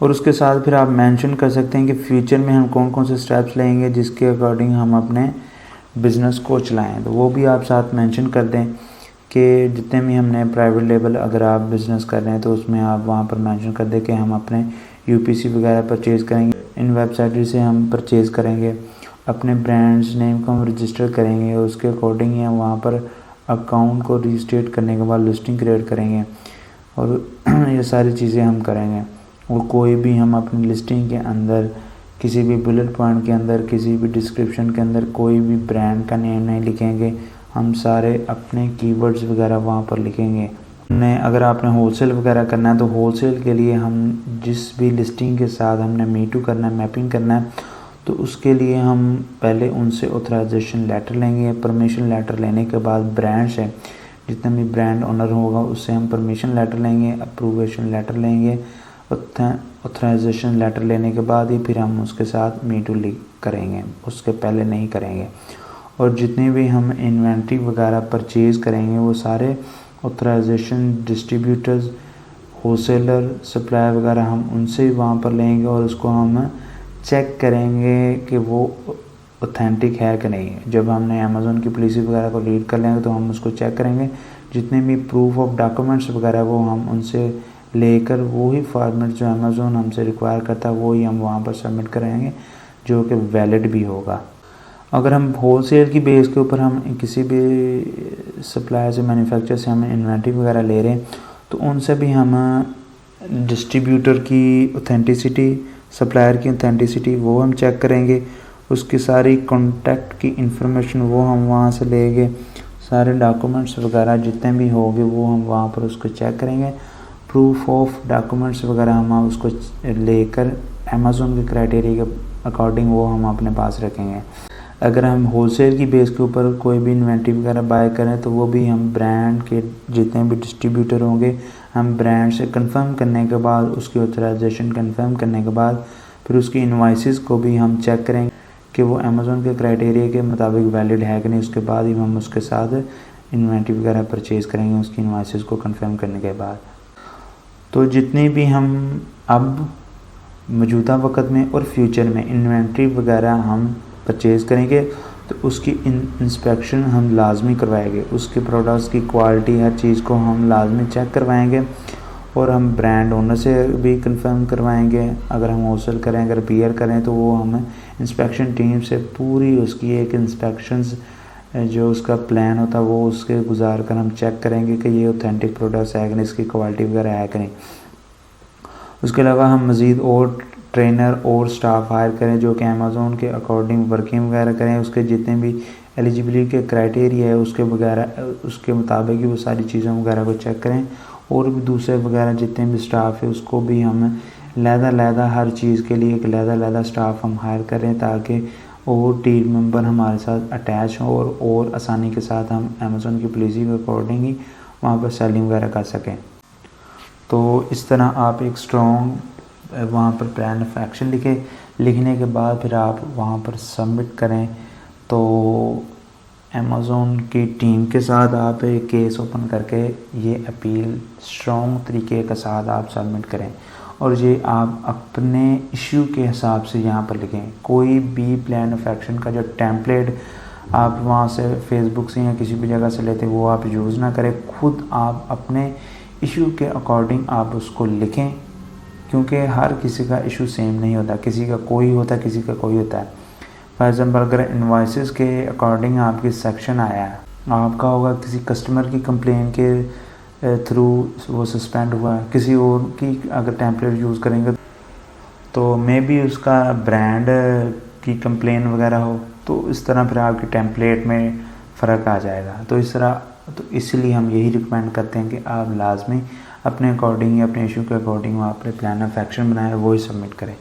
और उसके साथ फिर आप मेंशन कर सकते हैं कि फ्यूचर में हम कौन कौन से स्टेप्स लेंगे जिसके अकॉर्डिंग हम अपने बिज़नेस को चलाएं। तो वो भी आप साथ मेंशन कर दें कि जितने भी हमने प्राइवेट लेवल अगर आप बिज़नेस कर रहे हैं तो उसमें आप वहाँ पर मेंशन कर दें कि हम अपने यूपीसी वगैरह परचेज़ करेंगे, इन वेबसाइट से हम परचेज़ करेंगे, अपने ब्रांड्स नेम को हम रजिस्टर करेंगे और उसके अकॉर्डिंग ही हम वहाँ पर अकाउंट को रजिस्ट्रेट करने के बाद लिस्टिंग क्रिएट करेंगे और ये सारी चीज़ें हम करेंगे। और कोई भी हम अपनी लिस्टिंग के अंदर किसी भी बुलेट पॉइंट के अंदर, किसी भी डिस्क्रिप्शन के अंदर कोई भी ब्रांड का नेम नहीं लिखेंगे, हम सारे अपने कीवर्ड्स वगैरह वहाँ पर लिखेंगे। अगर आपने होलसेल वगैरह करना है तो होलसेल के लिए हम जिस भी लिस्टिंग के साथ हमने मीटू करना है, मैपिंग करना है, तो उसके लिए हम पहले उनसे ऑथराइजेशन लेटर लेंगे। परमिशन लेटर लेने के बाद ब्रांड से जितना भी ब्रांड ओनर होगा उससे हम परमिशन लेटर लेंगे, अप्रूवेशन लेटर लेंगे, ऑथराइजेशन लेटर लेने के बाद ही फिर हम उसके साथ मीटू करेंगे, उसके पहले नहीं करेंगे। और जितने भी हम इन्वेंट्री वगैरह परचेज़ करेंगे वो सारे ऑथराइजेशन डिस्ट्रीब्यूटर्स, होलसेलर, सप्लायर वगैरह हम उनसे वहाँ पर लेंगे और उसको हम चेक करेंगे कि वो ऑथेंटिक है कि नहीं। जब हमने अमेज़ॉन की पॉलिसी वगैरह को रीड कर लेंगे तो हम उसको चेक करेंगे। जितने भी प्रूफ ऑफ डॉक्यूमेंट्स वगैरह वो हम उनसे लेकर वही फॉर्मेट जो अमेज़ॉन हमसे रिक्वायर करता है वो ही हम वहाँ पर सबमिट करेंगे जो कि वैलिड भी होगा। अगर हम होलसेल की बेस के ऊपर हम किसी भी सप्लायर से, मैन्युफैक्चर से हम इन्वेंट्री वगैरह ले रहे हैं तो उनसे भी हम डिस्ट्रीब्यूटर की ऑथेंटिसिटी, सप्लायर की ऑथेंटिसिटी वो हम चेक करेंगे। उसकी सारी कॉन्टैक्ट की इंफॉर्मेशन वो हम वहाँ से लेंगे। सारे डॉक्यूमेंट्स वगैरह जितने भी होंगे वो हम वहाँ पर उसको चेक करेंगे। प्रूफ ऑफ डॉक्यूमेंट्स वगैरह हम उसको लेकर अमेज़ॉन के क्राइटेरिया के अकॉर्डिंग वो हम अपने पास रखेंगे। अगर हम होलसेल की बेस के ऊपर कोई भी इन्वेंट्री वगैरह बाय करें तो वो भी हम ब्रांड के जितने भी डिस्ट्रीब्यूटर होंगे हम ब्रांड से कंफर्म करने के बाद, उसकी ऑथराइजेशन कंफर्म करने के बाद फिर उसकी इनवॉइसेस को भी हम चेक करेंगे कि वो अमेज़ॉन के क्राइटेरिया के मुताबिक वैलिड है कि नहीं, उसके बाद ही हम उसके साथ इन्वेंटरी वगैरह परचेज़ करेंगे उसकी इनवॉइसेस को कंफर्म करने के बाद। तो जितनी भी हम अब मौजूदा वक्त में और फ्यूचर में इन्वेंटरी वगैरह हम परचेज़ करेंगे तो उसकी इंस्पेक्शन हम लाजमी करवाएंगे, उसके प्रोडक्ट्स की क्वालिटी हर चीज़ को हम लाजमी चेक करवाएंगे और हम ब्रांड ओनर से भी कंफर्म करवाएंगे। अगर हम होलसेल करें, अगर पीयर करें तो वो हम इंस्पेक्शन टीम से पूरी उसकी एक इंस्पेक्शंस जो उसका प्लान होता है वो उसके गुजार कर हम चेक करेंगे कि ये ऑथेंटिक प्रोडक्ट्स है कि नहीं, इसकी क्वालिटी वगैरह है कि नहीं। उसके अलावा हम मज़ीद और ट्रेनर और स्टाफ हायर करें जो कि अमेज़ॉन के अकॉर्डिंग वर्किंग वगैरह करें, उसके जितने भी एलिजिबिलिटी के क्राइटेरिया है उसके वगैरह उसके मुताबिक ही वो सारी चीज़ों वगैरह को चेक करें। और भी दूसरे वगैरह जितने भी स्टाफ है उसको भी हम लहदा हर चीज़ के लिए एक लहदा स्टाफ हम हायर करें ताकि और टीम मेंबर हमारे साथ अटैच हों और आसानी के साथ हम अमेज़ॉन की पॉलिसी के अकॉर्डिंग ही वहाँ पर सेलिंग वगैरह कर सकें। तो इस तरह आप एक स्ट्रॉन्ग वहाँ पर प्लान ऑफ एक्शन लिखने के बाद फिर आप वहाँ पर सबमिट करें। तो अमेज़ॉन की टीम के साथ आप एक केस ओपन करके ये अपील स्ट्रॉन्ग तरीके के साथ आप सबमिट करें और ये आप अपने इश्यू के हिसाब से यहाँ पर लिखें। कोई भी प्लान ऑफ एक्शन का जो टेम्पलेट आप वहाँ से फेसबुक से या किसी भी जगह से लेते वो आप यूज़ ना करें, खुद आप अपने इशू के अकॉर्डिंग आप उसको लिखें क्योंकि हर किसी का इशू सेम नहीं होता, किसी का कोई होता है किसी का कोई होता है। फॉर एग्ज़ाम्पल अगर इनवॉइसेस के अकॉर्डिंग आपकी सेक्शन आया है, आपका होगा किसी कस्टमर की कंप्लेन के थ्रू वो सस्पेंड हुआ है, किसी और की अगर टेम्पलेट यूज़ करेंगे तो मे बी उसका ब्रांड की कंप्लेन वगैरह हो, तो इस तरह फिर आपके टेम्पलेट में फ़र्क आ जाएगा। तो इस तरह तो इसलिए हम यही रिकमेंड करते हैं कि आप लाजमी अपने अकॉर्डिंग या अपने इशू के अकॉर्डिंग आप अपने प्लान ऑफ एक्शन बनाएं, वो ही सबमिट करें।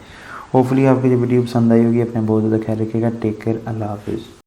होपफुली आपको ये वीडियो पसंद आई होगी। अपने बहुत ज़्यादा ख्याल रखिएगा। Take care. अल्लाह हाफिज़।